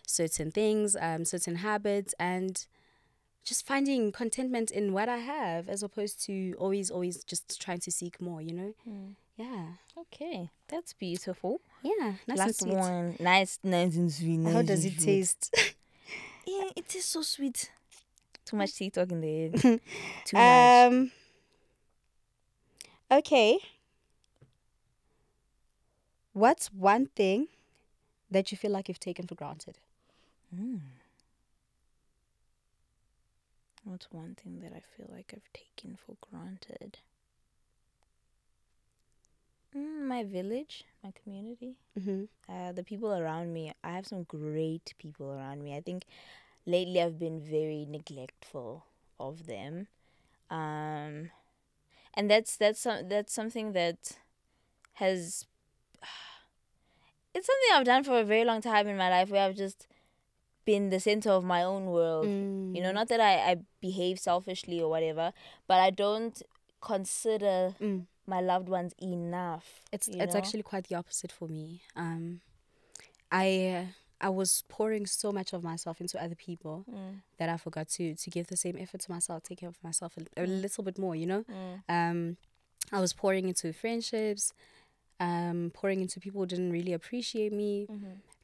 Speaker 2: certain things, certain habits, and just finding contentment in what I have, as opposed to always just trying to seek more, you know? Yeah.
Speaker 1: Okay, that's beautiful.
Speaker 2: Yeah, nice
Speaker 1: Last
Speaker 2: and sweet.
Speaker 1: one, nice and sweet.
Speaker 2: How does it taste?
Speaker 1: Yeah, it is so sweet. Too much tea talk in the head. Too much.
Speaker 2: Okay. What's one thing that you feel like you've taken for granted?
Speaker 1: What's one thing that I feel like I've taken for granted? My village, my community, the people around me. I have some great people around me. I think lately I've been very neglectful of them, and that's something that has. It's something I've done for a very long time in my life, where I've just been the center of my own world. You know, not that I behave selfishly or whatever, but I don't consider my loved ones enough.
Speaker 2: It's actually quite the opposite for me. I was pouring so much of myself into other people that I forgot to give the same effort to myself, take care of myself a little bit more, you know? I was pouring into friendships, pouring into people who didn't really appreciate me,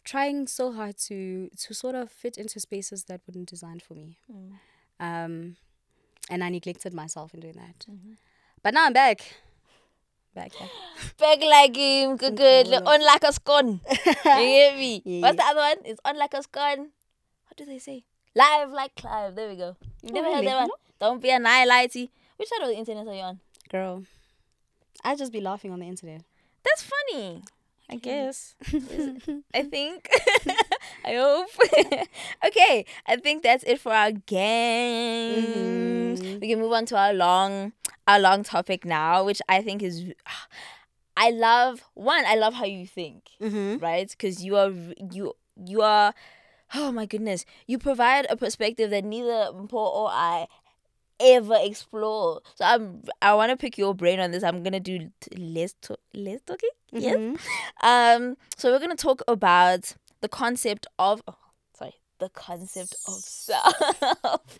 Speaker 2: trying so hard to sort of fit into spaces that weren't designed for me. And I neglected myself in doing that. But now I'm back. Back
Speaker 1: like him, good. On like a scone. You hear me? Yeah. What's the other one? It's on like a scone. What do they say? Live like Clive. There we go. You've never heard that one? No? Don't be a nihility. Which side of the internet are you on?
Speaker 2: Girl, I just be laughing on the internet.
Speaker 1: That's funny. I guess. I think. I hope. Okay. I think that's it for our games. We can move on to our long topic now, which I think is. I love how you think, right? Because you are. Oh my goodness! You provide a perspective that neither Paul or I ever explore. So I want to pick your brain on this. I'm gonna do less talking. Yes. So we're gonna talk about the concept of self.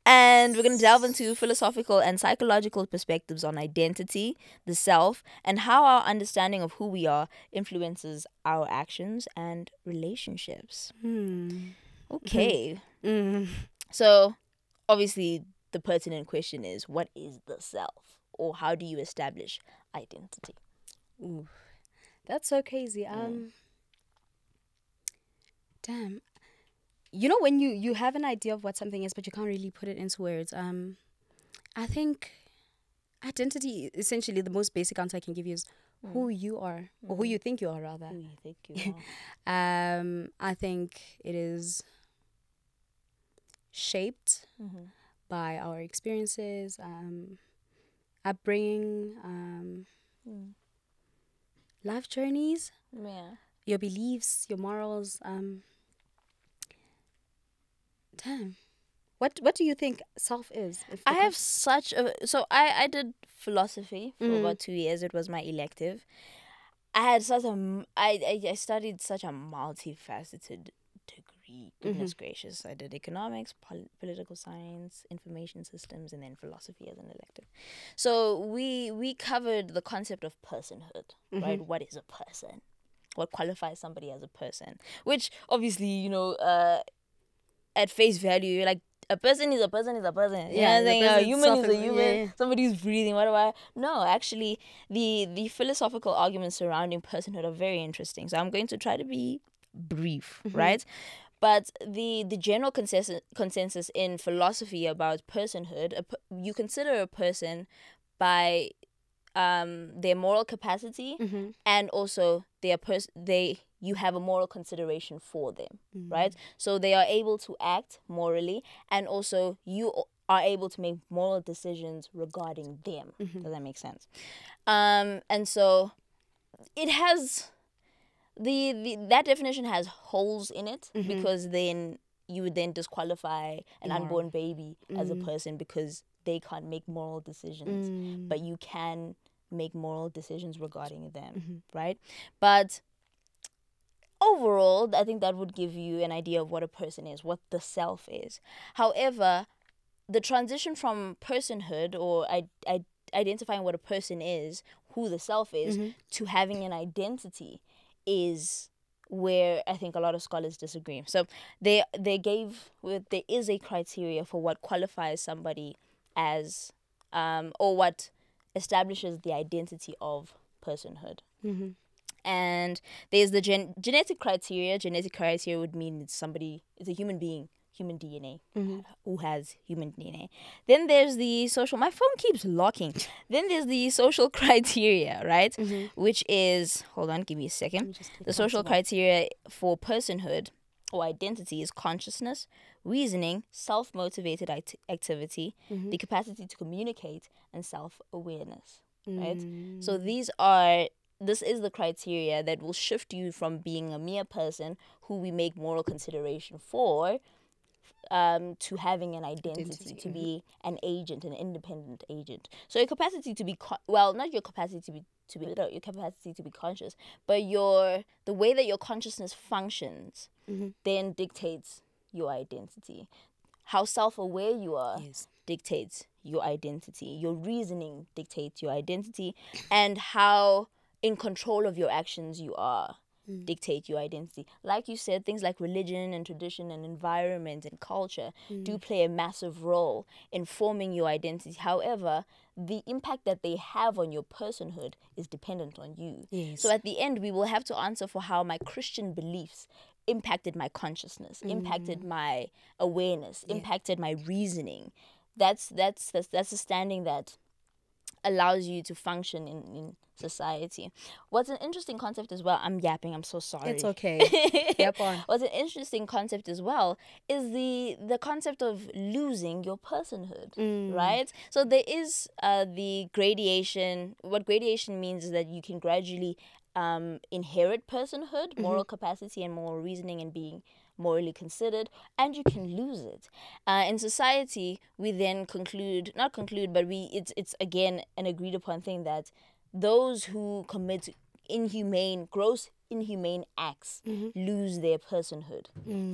Speaker 1: And we're going to delve into philosophical and psychological perspectives on identity, the self, and how our understanding of who we are influences our actions and relationships. Okay. So, obviously, the pertinent question is, what is the self? Or how do you establish identity?
Speaker 2: Ooh, that's so crazy. Damn. You know, when you have an idea of what something is, but you can't really put it into words. I think Identity, essentially, the most basic answer I can give you is who you are, or who you think you are, rather.
Speaker 1: Who you think you are.
Speaker 2: I think it is shaped by our experiences, upbringing, life journeys, your beliefs, your morals. Damn. What do you think self is?
Speaker 1: I have such a... So I did philosophy for about 2 years. It was my elective. I had such a... I studied such a multifaceted degree. Goodness gracious. I did economics, political science, information systems, and then philosophy as an elective. So we covered the concept of personhood, right? What is a person? What qualifies somebody as a person? Which obviously, you know, at face value, you're like, a person is a person is a person. You know what I'm saying? A human is a human. Yeah. Somebody's breathing. Whatever. No, actually, the philosophical arguments surrounding personhood are very interesting. So I'm going to try to be brief, right? But the general consensus in philosophy about personhood, you consider a person by their moral capacity and also you have a moral consideration for them, right? So they are able to act morally, and also you are able to make moral decisions regarding them. Does that make sense? And so it has that definition has holes in it, because then you would then disqualify an unborn baby as a person because they can't make moral decisions, but you can make moral decisions regarding them, right? But overall, I think that would give you an idea of what a person is, what the self is. However, the transition from personhood, or identifying what a person is, who the self is, to having an identity is where I think a lot of scholars disagree. So there is a criteria for what qualifies somebody as, or what establishes the identity of personhood. And there's the genetic criteria. Genetic criteria would mean it's a human being, human DNA, who has human DNA. Then there's the social... My phone keeps locking. Then there's the social criteria, right? Which is... Hold on, give me a second. The social criteria for personhood or identity is consciousness, reasoning, self-motivated activity, the capacity to communicate, and self-awareness, right? So this is the criteria that will shift you from being a mere person who we make moral consideration for, to having an identity, to be an agent, an independent agent. So your capacity to be not your capacity to be your capacity to be conscious, but the way that your consciousness functions then dictates your identity. How self-aware you are dictates your identity. Your reasoning dictates your identity, and how in control of your actions you are dictate your identity. Like you said, things like religion and tradition and environment and culture do play a massive role in forming your identity. However, the impact that they have on your personhood is dependent on you. So at the end, we will have to answer for how my Christian beliefs impacted my consciousness, impacted my awareness, impacted my reasoning. That's a standing that allows you to function in society. What's an interesting concept as well, I'm yapping, I'm so sorry.
Speaker 2: It's okay. Yap on.
Speaker 1: What's an interesting concept as well is the concept of losing your personhood, right? So there is the gradation. What gradation means is that you can gradually inherit personhood, moral capacity, and moral reasoning, and being morally considered, and you can lose it. In society, we then it's again an agreed upon thing that those who commit gross inhumane acts lose their personhood.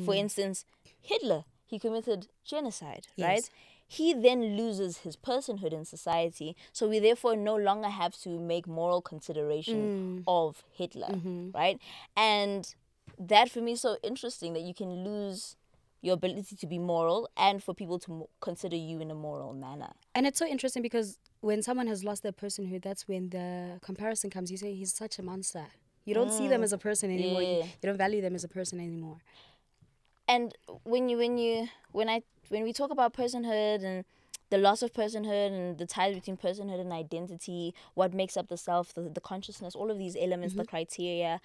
Speaker 1: For instance, Hitler, he committed genocide, right? He then loses his personhood in society, so we therefore no longer have to make moral consideration of Hitler, right? And that for me is so interesting, that you can lose your ability to be moral and for people to consider you in a moral manner.
Speaker 2: And it's so interesting because when someone has lost their personhood, that's when the comparison comes. You say, he's such a monster. You don't see them as a person anymore. You don't value them as a person anymore.
Speaker 1: And when we talk about personhood and the loss of personhood and the ties between personhood and identity, what makes up the self, the consciousness, all of these elements, the criteria.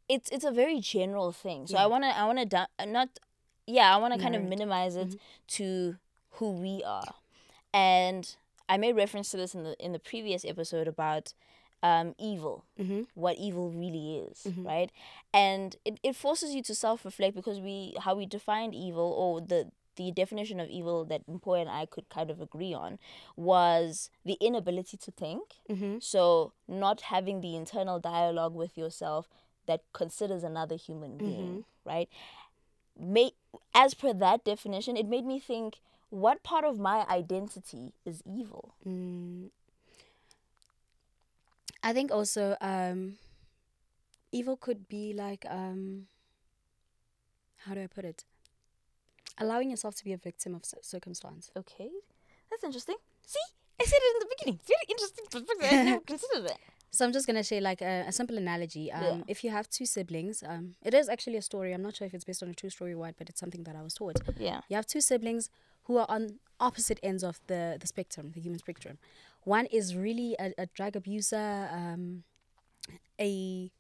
Speaker 1: It's a very general thing. So I wanna kind of minimize it to who we are. And I made reference to this in the previous episode about evil, what evil really is, right? And it forces you to self-reflect, because how we defined evil, or the definition of evil that Mpo and I could kind of agree on, was the inability to think. So not having the internal dialogue with yourself that considers another human being, right? As per that definition, it made me think, what part of my identity is evil?
Speaker 2: I think also evil could be like, how do I put it? Allowing yourself to be a victim of circumstance.
Speaker 1: Okay, that's interesting. See, I said it in the beginning. Very interesting perspective. I never considered that.
Speaker 2: So I'm just going to share like a simple analogy. If you have two siblings, it is actually a story. I'm not sure if it's based on a true story or what, but it's something that I was taught.
Speaker 1: Yeah.
Speaker 2: You have two siblings who are on opposite ends of the spectrum, the human spectrum. One is really a drug abuser, a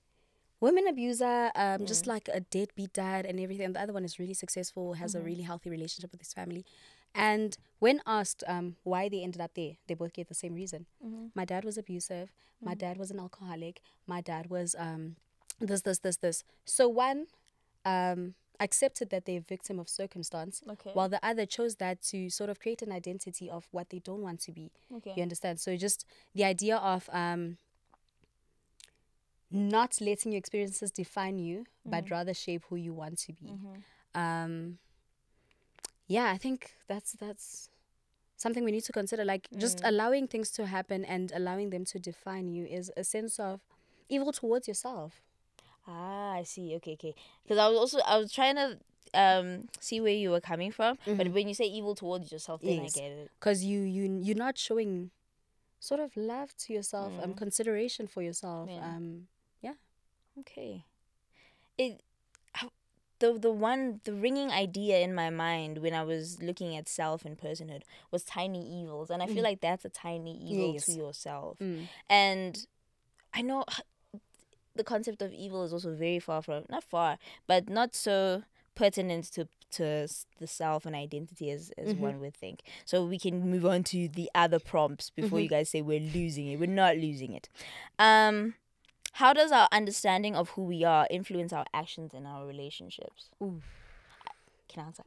Speaker 2: women abuser, just like a deadbeat dad and everything. And the other one is really successful, has a really healthy relationship with his family. And when asked why they ended up there, they both gave the same reason. My dad was abusive. My dad was an alcoholic. My dad was this. So one accepted that they're a victim of circumstance, while the other chose that to sort of create an identity of what they don't want to be. You understand? So just the idea of not letting your experiences define you, but rather shape who you want to be. Yeah, I think that's something we need to consider. Like just allowing things to happen and allowing them to define you is a sense of evil towards yourself.
Speaker 1: I see. Okay. Because I was trying to see where you were coming from, but when you say evil towards yourself, then I get it.
Speaker 2: Because you're not showing sort of love to yourself, consideration for yourself. Yeah.
Speaker 1: Okay. The ringing idea in my mind when I was looking at self and personhood was tiny evils, and I feel like that's a tiny evil to yourself. And I know the concept of evil is also very not far, but not so pertinent to the self and identity as one would think. So we can move on to the other prompts before you guys say we're losing it. We're not losing it. How does our understanding of who we are influence our actions in our relationships? Can I answer?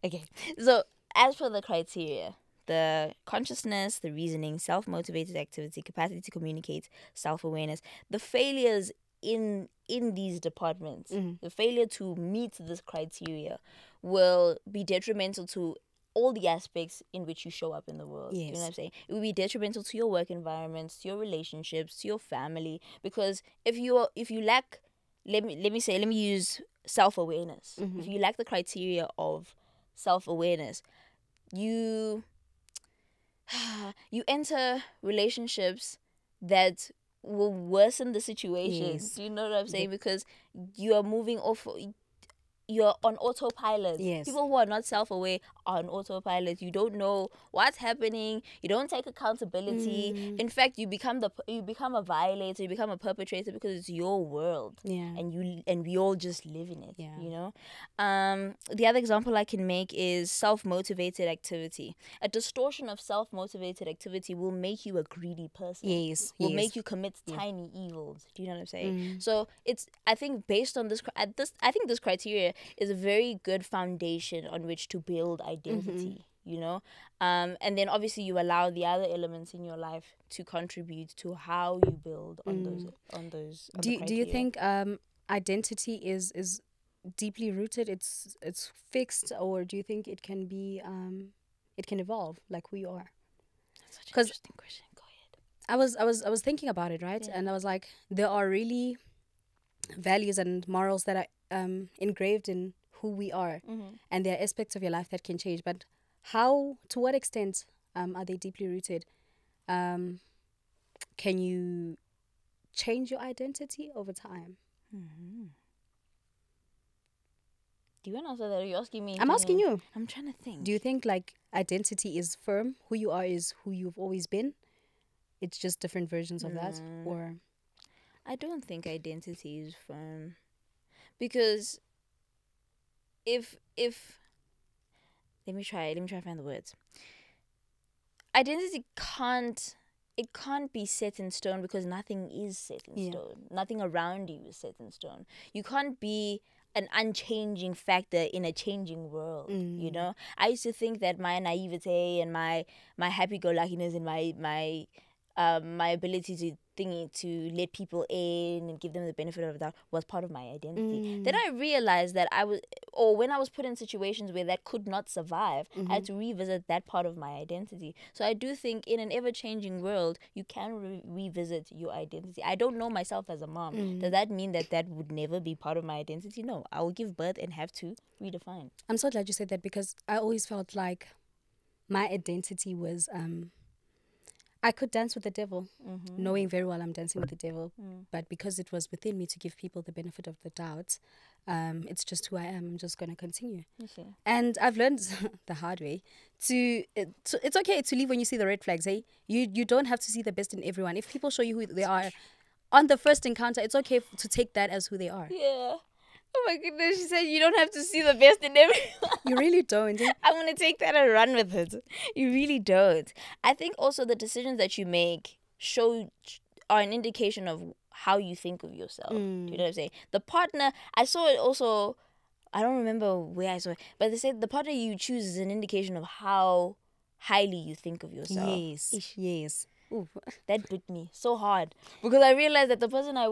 Speaker 1: Okay. So, as per the criteria, the consciousness, the reasoning, self-motivated activity, capacity to communicate, self-awareness, the failures in these departments, the failure to meet this criteria will be detrimental to all the aspects in which you show up in the world. You know what I'm saying? It will be detrimental to your work environments, to your relationships, to your family. Because if you lack, let me use self-awareness. If you lack the criteria of self-awareness, you enter relationships that will worsen the situation. Do you know what I'm saying? Because you are moving off. You're on autopilot. People who are not self-aware are on autopilot. You don't know what's happening. You don't take accountability. In fact, you become a violator. You become a perpetrator because it's your world. And we all just live in it. You know. The other example I can make is self-motivated activity. A distortion of self-motivated activity will make you a greedy person. Will make you commit tiny evils. Do you know what I'm saying? So I think based on this criteria is a very good foundation on which to build identity, you know? And then obviously you allow the other elements in your life to contribute to how you build on those.
Speaker 2: Do you think identity is deeply rooted? It's fixed, or do you think it can be it can evolve like who you are?
Speaker 1: That's such an interesting question. Go ahead.
Speaker 2: I was thinking about it, right? And I was like, there are really values and morals that are engraved in who we are, and there are aspects of your life that can change, but to what extent are they deeply rooted? Can you change your identity over time?
Speaker 1: Do you want to answer that? Or are you asking me?
Speaker 2: I'm asking you.
Speaker 1: I'm trying to think.
Speaker 2: Do you think like identity is firm? Who you are is who you've always been? It's just different versions of that? Or
Speaker 1: I don't think identity is firm. Because if let me try to find the words. Identity can't be set in stone because nothing is set in stone. Nothing around you is set in stone. You can't be an unchanging factor in a changing world. You know, I used to think that my naivete and my happy-go-luckiness and my ability to let people in and give them the benefit of the doubt was part of my identity. Then I realized that when I was put in situations where that could not survive, I had to revisit that part of my identity. So I do think in an ever-changing world, you can revisit your identity. I don't know myself as a mom. Does that mean that would never be part of my identity? No, I will give birth and have to redefine.
Speaker 2: I'm so glad you said that because I always felt like my identity was I could dance with the devil, knowing very well I'm dancing with the devil. But because it was within me to give people the benefit of the doubt, it's just who I am. I'm just going to continue.
Speaker 1: Okay.
Speaker 2: And I've learned the hard way it's okay to leave when you see the red flags. Hey, you don't have to see the best in everyone. If people show you who they are on the first encounter, it's okay to take that as who they are.
Speaker 1: Yeah. Oh my goodness, she said you don't have to see the best in everyone.
Speaker 2: You really don't.
Speaker 1: I'm going to take that and run with it. You really don't. I think also the decisions that you make are an indication of how you think of yourself. Do you know what I'm saying? The partner, I saw it also, I don't remember where I saw it, but they said the partner you choose is an indication of how highly you think of yourself.
Speaker 2: Yes.
Speaker 1: Ooh, that bit me so hard because I realized that the person I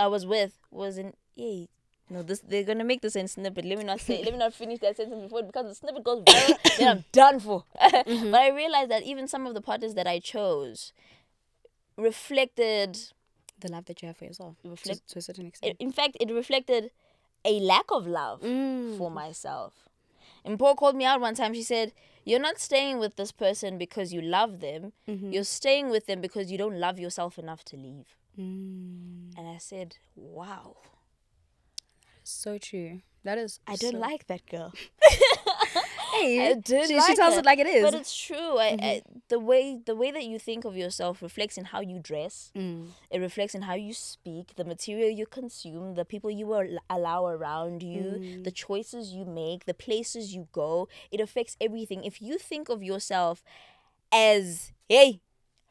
Speaker 1: was with was in no, they're gonna make this in snippet. Let me not finish that sentence before because the snippet goes viral. Then I'm done for. But I realized that even some of the partners that I chose reflected
Speaker 2: the love that you have for yourself to a certain extent.
Speaker 1: In fact, it reflected a lack of love for myself. And Paul called me out one time. She said, "You're not staying with this person because you love them. You're staying with them because you don't love yourself enough to leave." And I said, "Wow."
Speaker 2: So true. That is.
Speaker 1: I don't like that girl.
Speaker 2: Hey, she tells it like it is.
Speaker 1: But it's true. The way that you think of yourself reflects in how you dress. It reflects in how you speak, the material you consume, the people you will allow around you, the choices you make, the places you go. It affects everything. If you think of yourself as, hey,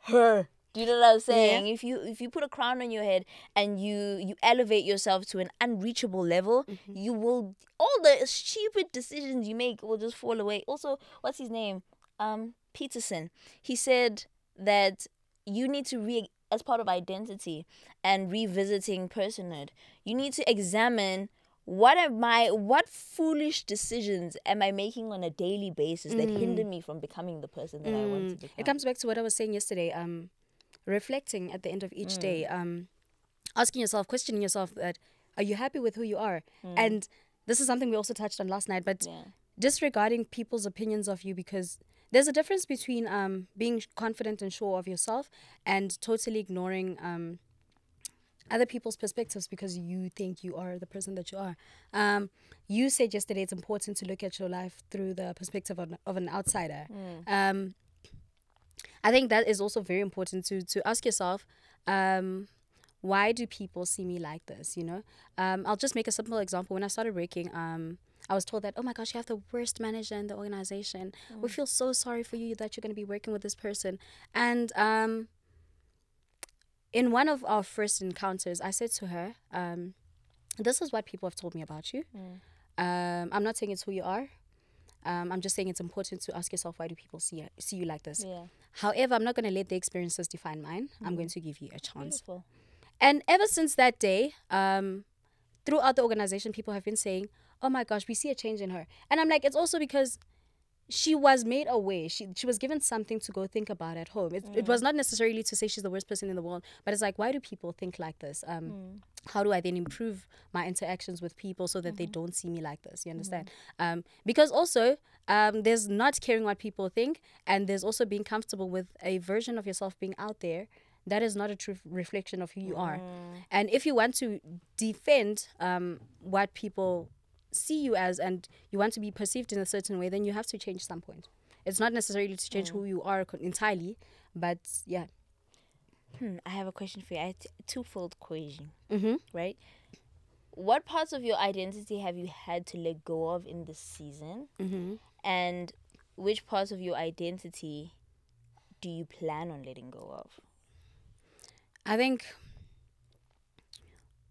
Speaker 1: her. Do you know what I'm saying? Yeah. If you put a crown on your head and you elevate yourself to an unreachable level, you will, all the stupid decisions you make will just fall away. Also, what's his name? Peterson. He said that you need to as part of identity and revisiting personhood, you need to examine what foolish decisions am I making on a daily basis that hinder me from becoming the person that I want to become.
Speaker 2: It comes back to what I was saying yesterday. Reflecting at the end of each day, asking yourself, questioning yourself that, are you happy with who you are? And this is something we also touched on last night, but disregarding people's opinions of you, because there's a difference between being confident and sure of yourself and totally ignoring other people's perspectives because you think you are the person that you are. You said yesterday it's important to look at your life through the perspective of an outsider. I think that is also very important to ask yourself, why do people see me like this, you know? I'll just make a simple example. When I started working, I was told that, oh my gosh, you have the worst manager in the organization. We feel so sorry for you that you're going to be working with this person. And in one of our first encounters, I said to her, this is what people have told me about you. I'm not saying it's who you are. I'm just saying it's important to ask yourself, why do people see you like this? However, I'm not going to let the experiences define mine. I'm going to give you a chance.
Speaker 1: Beautiful.
Speaker 2: And ever since that day, throughout the organization, people have been saying, oh my gosh, we see a change in her. And I'm like, it's also because she was made aware. She was given something to go think about at home. It was not necessarily to say she's the worst person in the world, but it's like, why do people think like this? How do I then improve my interactions with people so that they don't see me like this? You understand? Because also, there's not caring what people think, and there's also being comfortable with a version of yourself being out there that is not a true reflection of who you are. And if you want to defend what people see you as, and you want to be perceived in a certain way, then you have to change some point. It's not necessarily to change who you are entirely, but yeah.
Speaker 1: I have a question for you. I have a twofold question,
Speaker 2: Mm-hmm.
Speaker 1: right? What parts of your identity have you had to let go of in this season?
Speaker 2: Mm-hmm.
Speaker 1: And which parts of your identity do you plan on letting go of?
Speaker 2: I think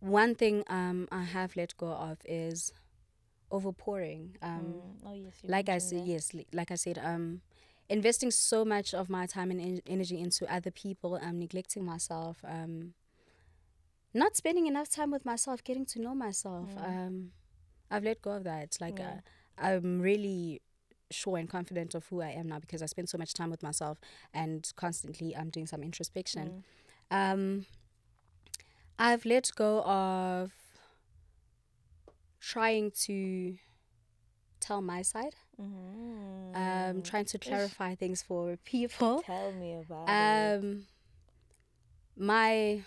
Speaker 2: one thing I have let go of is overpouring.
Speaker 1: Oh yes, you
Speaker 2: Like I
Speaker 1: mentioned
Speaker 2: said,
Speaker 1: that.
Speaker 2: yes, like I said, investing so much of my time and energy into other people, neglecting myself, not spending enough time with myself, getting to know myself. I've let go of that. Like I'm really sure and confident of who I am now because I spend so much time with myself and constantly I'm doing some introspection. I've let go of trying to tell my side, trying to clarify things for people.
Speaker 1: Tell me about it.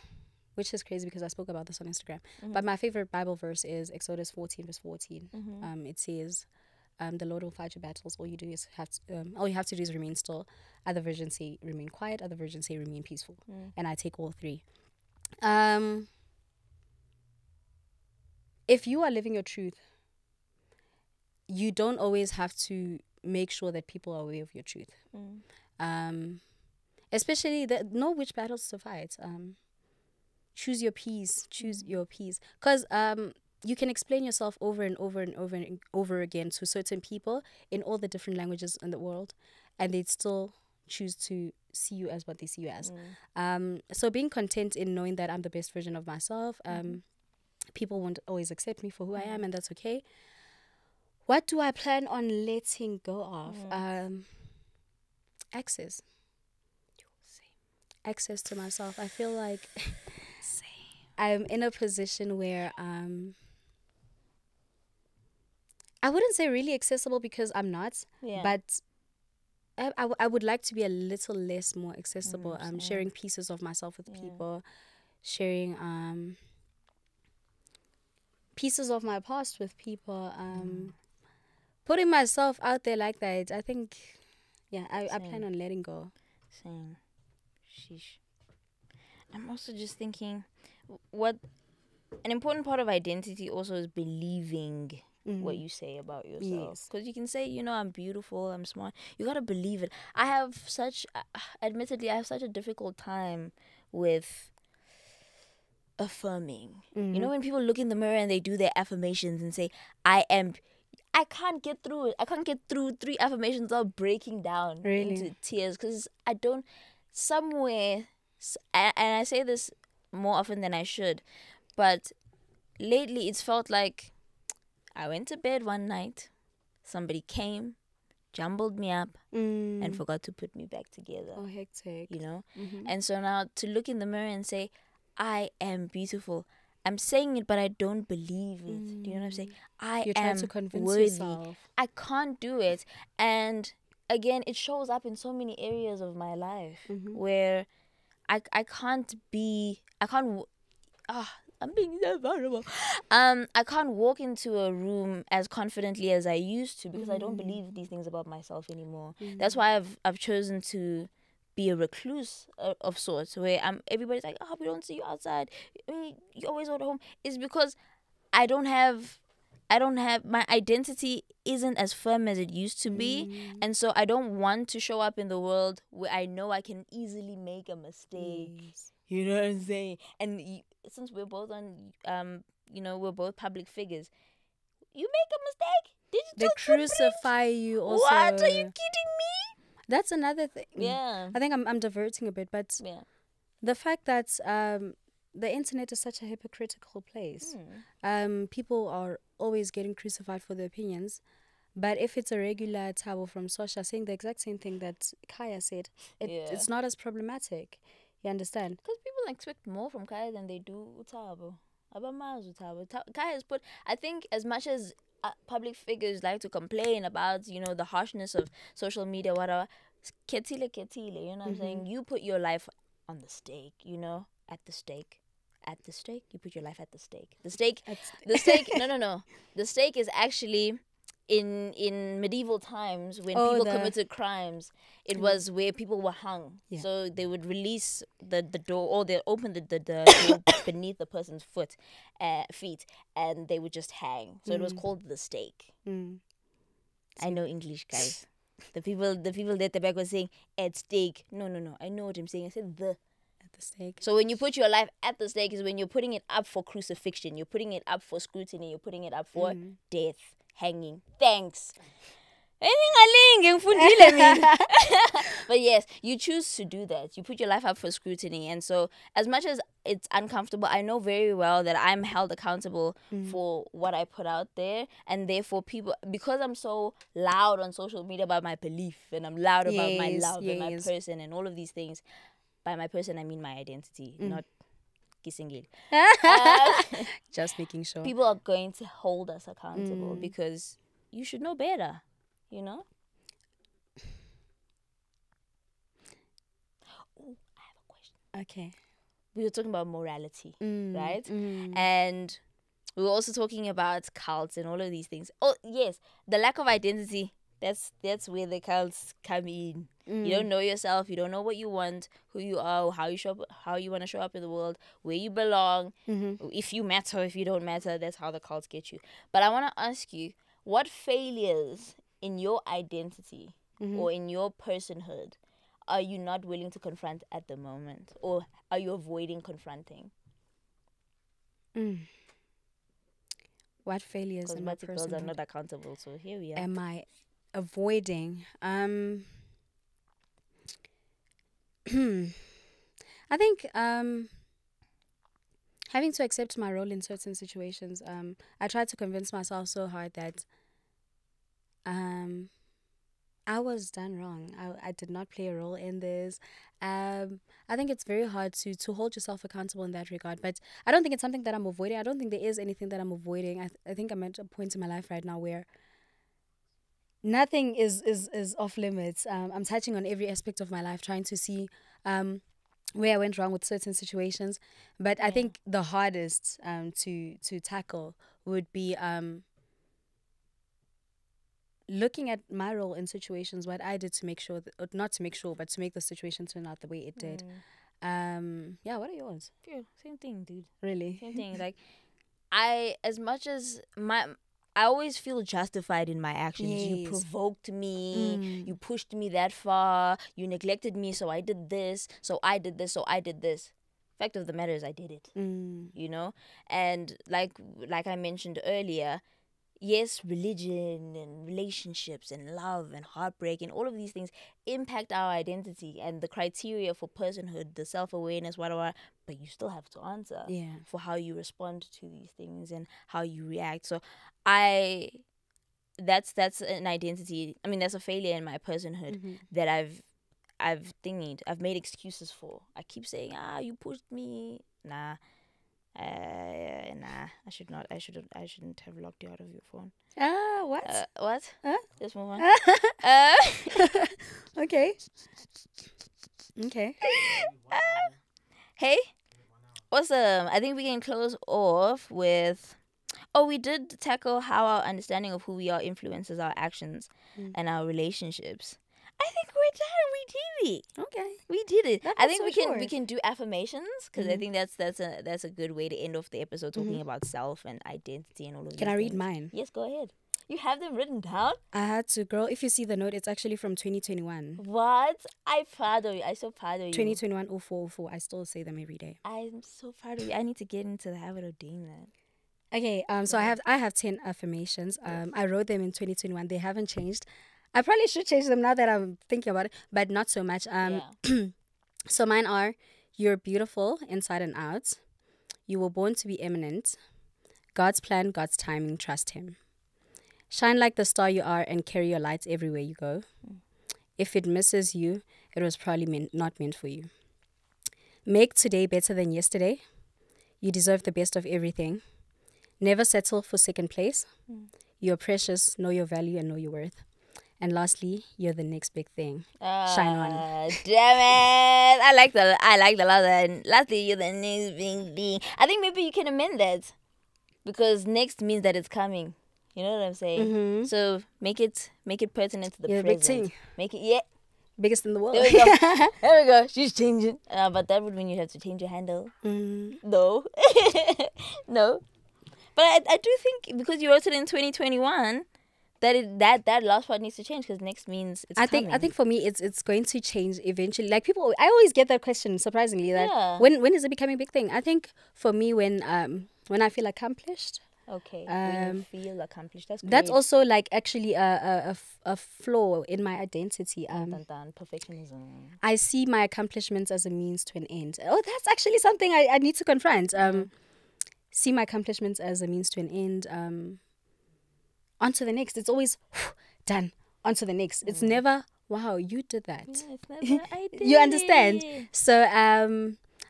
Speaker 2: Which is crazy because I spoke about this on Instagram, but my favorite Bible verse is Exodus 14 verse 14. It says, the Lord will fight your battles. All you do is all you have to do is remain still. Other versions say remain quiet. Other versions say remain peaceful. And I take all three. If you are living your truth, you don't always have to make sure that people are aware of your truth. Especially know which battles to fight. Choose your peace. Choose your peace. Because you can explain yourself over and over and over and over again to certain people in all the different languages in the world, and they'd still choose to see you as what they see you as. So being content in knowing that I'm the best version of myself. People won't always accept me for who I am, and that's okay. What do I plan on letting go of? Access. Access to myself. I feel like I'm in a position where I wouldn't say really accessible because I'm not, but I would like to be a little less more accessible. Sharing pieces of myself with people, sharing pieces of my past with people, putting myself out there like that. I think, I plan on letting go.
Speaker 1: Same. Sheesh. I'm also just thinking, what an important part of identity also is believing what you say about yourself. Because you can say, I'm beautiful, I'm smart. You gotta believe it. Admittedly, I have such a difficult time with affirming. When people look in the mirror and they do their affirmations and say, I can't get through it. I can't get through 3 affirmations without breaking down into tears because I don't, somewhere, and I say this more often than I should, but lately it's felt like I went to bed one night, somebody came, jumbled me up, and forgot to put me back together.
Speaker 2: Oh, hectic.
Speaker 1: And so now to look in the mirror and say, I am beautiful. I'm saying it, but I don't believe it. Do you know what I'm saying?
Speaker 2: You're trying to convince
Speaker 1: worthy.
Speaker 2: Yourself.
Speaker 1: I can't do it. And again, it shows up in so many areas of my life where I'm being so vulnerable. I can't walk into a room as confidently as I used to because I don't believe these things about myself anymore. That's why I've chosen to be a recluse of sorts, where everybody's like, we don't see you outside. You're always at home. It's because I don't have my identity isn't as firm as it used to be, and so I don't want to show up in the world where I know I can easily make a mistake. You know what I'm saying? And since we're both on, we're both public figures, you make a mistake,
Speaker 2: they crucify you. Also,
Speaker 1: what? Are you kidding me?
Speaker 2: That's another thing.
Speaker 1: Yeah,
Speaker 2: I think I'm diverting a bit, but the fact that the internet is such a hypocritical place. People are always getting crucified for their opinions, but if it's a regular Thabo from Sosha saying the exact same thing that Caiah said, it's not as problematic. You understand?
Speaker 1: Because people expect more from Caiah than they do Thabo. Caiah has put, I think, as much as public figures like to complain about, the harshness of social media, whatever, ketile, you know what I'm saying? You put your life on the stake, at the stake. at the stake. You put your life at the stake. The stake. No. The stake is actually in medieval times when people committed crimes. It was where people were hung. Yeah. So they would release the door, or they open the door beneath the person's feet, and they would just hang. So it was called the stake. I know English, guys. The people at the back were saying at stake. No. I know what I'm saying. I said the.
Speaker 2: The stake.
Speaker 1: So when you put your life at the stake is when you're putting it up for crucifixion, you're putting it up for scrutiny, you're putting it up for death, hanging. Thanks. But yes, you choose to do that. You put your life up for scrutiny. And so as much as it's uncomfortable, I know very well that I'm held accountable for what I put out there. And therefore people, because I'm so loud on social media about my belief, and I'm loud about my love and my person and all of these things. By my person, I mean my identity, not Kisingil.
Speaker 2: Just making sure.
Speaker 1: People are going to hold us accountable because you should know better, you know? Oh, I have a question.
Speaker 2: Okay.
Speaker 1: We were talking about morality, right? And we were also talking about cults and all of these things. Oh, yes, the lack of identity. That's where the cults come in. You don't know yourself. You don't know what you want, who you are, how you want to show up in the world, where you belong, if you matter, if you don't matter. That's how the cults get you. But I want to ask you, what failures in your identity or in your personhood are you not willing to confront at the moment, or are you avoiding confronting?
Speaker 2: What failures in my personhood?
Speaker 1: Because girls are not accountable. So here we are.
Speaker 2: Am I avoiding? I think having to accept my role in certain situations. I tried to convince myself so hard that I was done wrong. I did not play a role in this. I think it's very hard to hold yourself accountable in that regard. But I don't think it's something that I'm avoiding. I don't think there is anything that I'm avoiding. I think I'm at a point in my life right now where nothing is off limits. I'm touching on every aspect of my life, trying to see where I went wrong with certain situations. But I think the hardest to tackle would be looking at my role in situations, what I did to make sure, not to make sure, but to make the situation turn out the way it did. Yeah, what are yours?
Speaker 1: Yeah, same thing, dude.
Speaker 2: Really?
Speaker 1: Same thing. Like, I always feel justified in my actions. Yes. You provoked me. You pushed me that far. You neglected me, so I did this. So I did this. So I did this. Fact of the matter is I did it. You know? And like I mentioned earlier, yes, religion and relationships and love and heartbreak and all of these things impact our identity and the criteria for personhood, the self-awareness, whatever. But you still have to answer for how you respond to these things and how you react. So that's an identity. I mean, that's a failure in my personhood that I've made excuses for. I keep saying, you pushed me. Nah. I shouldn't have locked you out of your phone.
Speaker 2: What?
Speaker 1: What?
Speaker 2: Huh?
Speaker 1: Just move on.
Speaker 2: Okay.
Speaker 1: Hey, awesome. I think we can close off with, we did tackle how our understanding of who we are influences our actions and our relationships. I think we're done. We did it.
Speaker 2: Okay,
Speaker 1: we did it. I think we can do affirmations because I think that's a good way to end off the episode talking about self and identity and all of that.
Speaker 2: Can I read mine?
Speaker 1: Yes, go ahead. You have them written down?
Speaker 2: I had to, girl. If you see the note, it's actually from 2021.
Speaker 1: What? I'm proud of you. I'm so proud of you.
Speaker 2: 2021 0404. I still say them every day.
Speaker 1: I'm so proud of you. I need to get into the habit of doing that.
Speaker 2: Okay. So I have 10 affirmations. I wrote them in 2021. They haven't changed. I probably should change them now that I'm thinking about it, but not so much. So mine are: you're beautiful inside and out. You were born to be eminent. God's plan, God's timing, trust Him. Shine like the star you are and carry your light everywhere you go. If it misses you, it was probably not meant for you. Make today better than yesterday. You deserve the best of everything. Never settle for second place. You're precious, know your value and know your worth. And lastly, you're the next big thing. Shine on.
Speaker 1: Damn it. I like the last one. Lastly, you're the next big thing. I think maybe you can amend that. Because next means that it's coming. You know what I'm saying?
Speaker 2: Mm-hmm.
Speaker 1: So make it pertinent to the present.
Speaker 2: Big thing.
Speaker 1: Make it,
Speaker 2: Biggest in the world.
Speaker 1: There we go. There we go. She's changing. But that would mean you have to change your handle. No. No. But I do think because you wrote it in 2021, that last part needs to change because next means it's coming.
Speaker 2: I think for me it's going to change eventually. Like people, I always get that question surprisingly that when is it becoming a big thing? I think for me when I feel accomplished.
Speaker 1: Okay. When you feel accomplished. That's great.
Speaker 2: That's also like actually a flaw in my identity.
Speaker 1: Perfectionism.
Speaker 2: I see my accomplishments as a means to an end. Oh, that's actually something I need to confront. See my accomplishments as a means to an end. On to the next. It's always done. On to the next. It's never, wow, you did that.
Speaker 1: Yeah, it's never, I did.
Speaker 2: You understand? So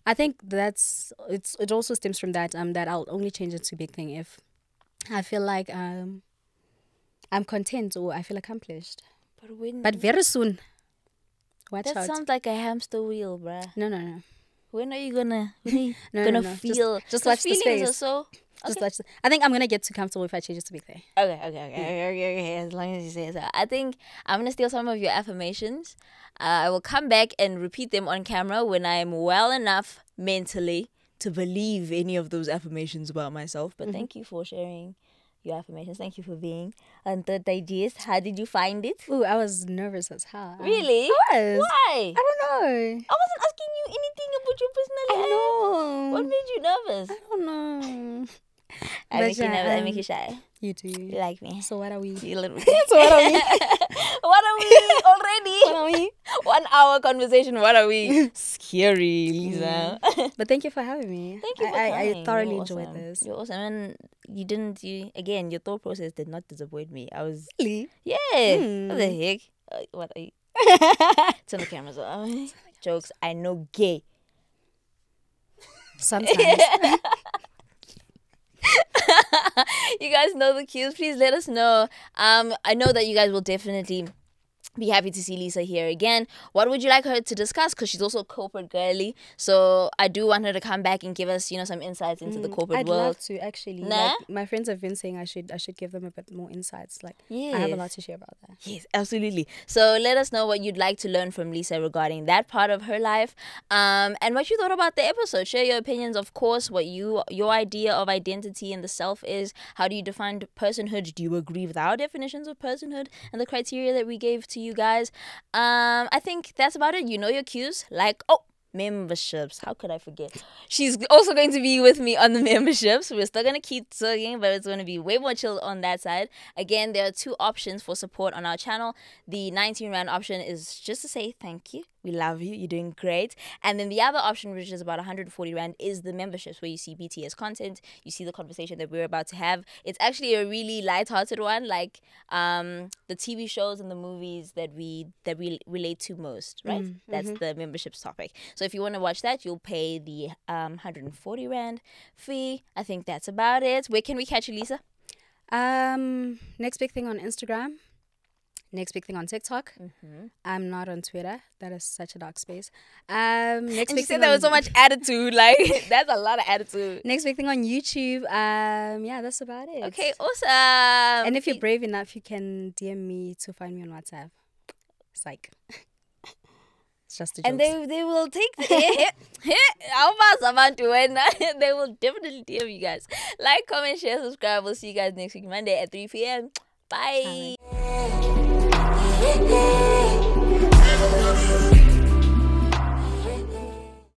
Speaker 2: I think it also stems from that that I'll only change it to big thing if I feel like I'm content or I feel accomplished. But very soon. Watch out.
Speaker 1: That sounds like a hamster wheel, bruh.
Speaker 2: No.
Speaker 1: When are you gonna feel?
Speaker 2: Just watch the space.
Speaker 1: Okay.
Speaker 2: Just watch. I think I'm gonna get too comfortable if I change it to big thing.
Speaker 1: Okay. As long as you say so. I think I'm gonna steal some of your affirmations. I will come back and repeat them on camera when I'm well enough mentally to believe any of those affirmations about myself. But thank you for sharing your affirmations. Thank you for being on Third Digest. How did you find it?
Speaker 2: Ooh, I was nervous as hell.
Speaker 1: Really?
Speaker 2: I was.
Speaker 1: Why?
Speaker 2: I don't know.
Speaker 1: I wasn't asking you anything about your personality.
Speaker 2: I know.
Speaker 1: What made you nervous?
Speaker 2: I don't know.
Speaker 1: I make you nervous. I make you shy.
Speaker 2: You do.
Speaker 1: You like me.
Speaker 2: So what are we?
Speaker 1: You little
Speaker 2: So what are we?
Speaker 1: What are we already?
Speaker 2: What are we?
Speaker 1: 1 hour conversation. What are we? Scary, Lisa.
Speaker 2: But thank you for having me.
Speaker 1: Thank you for
Speaker 2: I
Speaker 1: coming.
Speaker 2: thoroughly
Speaker 1: You're
Speaker 2: enjoyed
Speaker 1: awesome.
Speaker 2: this.
Speaker 1: You're awesome. And again, your thought process did not disappoint me. I was,
Speaker 2: Really?
Speaker 1: yeah. What the heck? What are you? Turn the cameras on. Jokes. I know gay.
Speaker 2: Sometimes.
Speaker 1: You guys know the cues. Please let us know. I know that you guys will definitely be happy to see Lisa here again. What would you like her to discuss? Because she's also a corporate girly. So I do want her to come back and give us, some insights into the corporate
Speaker 2: I'd
Speaker 1: world.
Speaker 2: love to actually.
Speaker 1: Nah?
Speaker 2: Like, my friends have been saying I should give them a bit more insights. Like
Speaker 1: Yes.
Speaker 2: I have a lot to share about that.
Speaker 1: Yes, absolutely. So let us know what you'd like to learn from Lisa regarding that part of her life, and what you thought about the episode. Share your opinions, of course, what your idea of identity and the self is. How do you define personhood? Do you agree with our definitions of personhood and the criteria that we gave to you guys? I think that's about it. You know your cues. Like, memberships. How could I forget? She's also going to be with me on the memberships. We're still going to keep talking, but it's going to be way more chill on that side. Again, there are 2 options for support on our channel. The 19 Rand option is just to say thank you. We love you. You're doing great. And then the other option, which is about 140 Rand, is the memberships where you see BTS content. You see the conversation that we're about to have. It's actually a really lighthearted one, like the TV shows and the movies that we relate to most, right? That's the memberships topic. So if you want to watch that, you'll pay the 140 Rand fee. I think that's about it. Where can we catch you, Lisa?
Speaker 2: Next big thing on Instagram. Next big thing on TikTok. I'm not on Twitter. That is such a dark space. Next big
Speaker 1: you
Speaker 2: thing
Speaker 1: said that with so much attitude. Like, that's a lot of attitude.
Speaker 2: Next big thing on YouTube. Yeah, that's about it.
Speaker 1: Okay, awesome.
Speaker 2: And if you're brave enough, you can DM me to find me on WhatsApp. Psych. It's just a joke.
Speaker 1: And they will take the they will definitely DM you guys. Like, comment, share, subscribe. We'll see you guys next week, Monday at 3 p.m. Bye.
Speaker 2: Bye.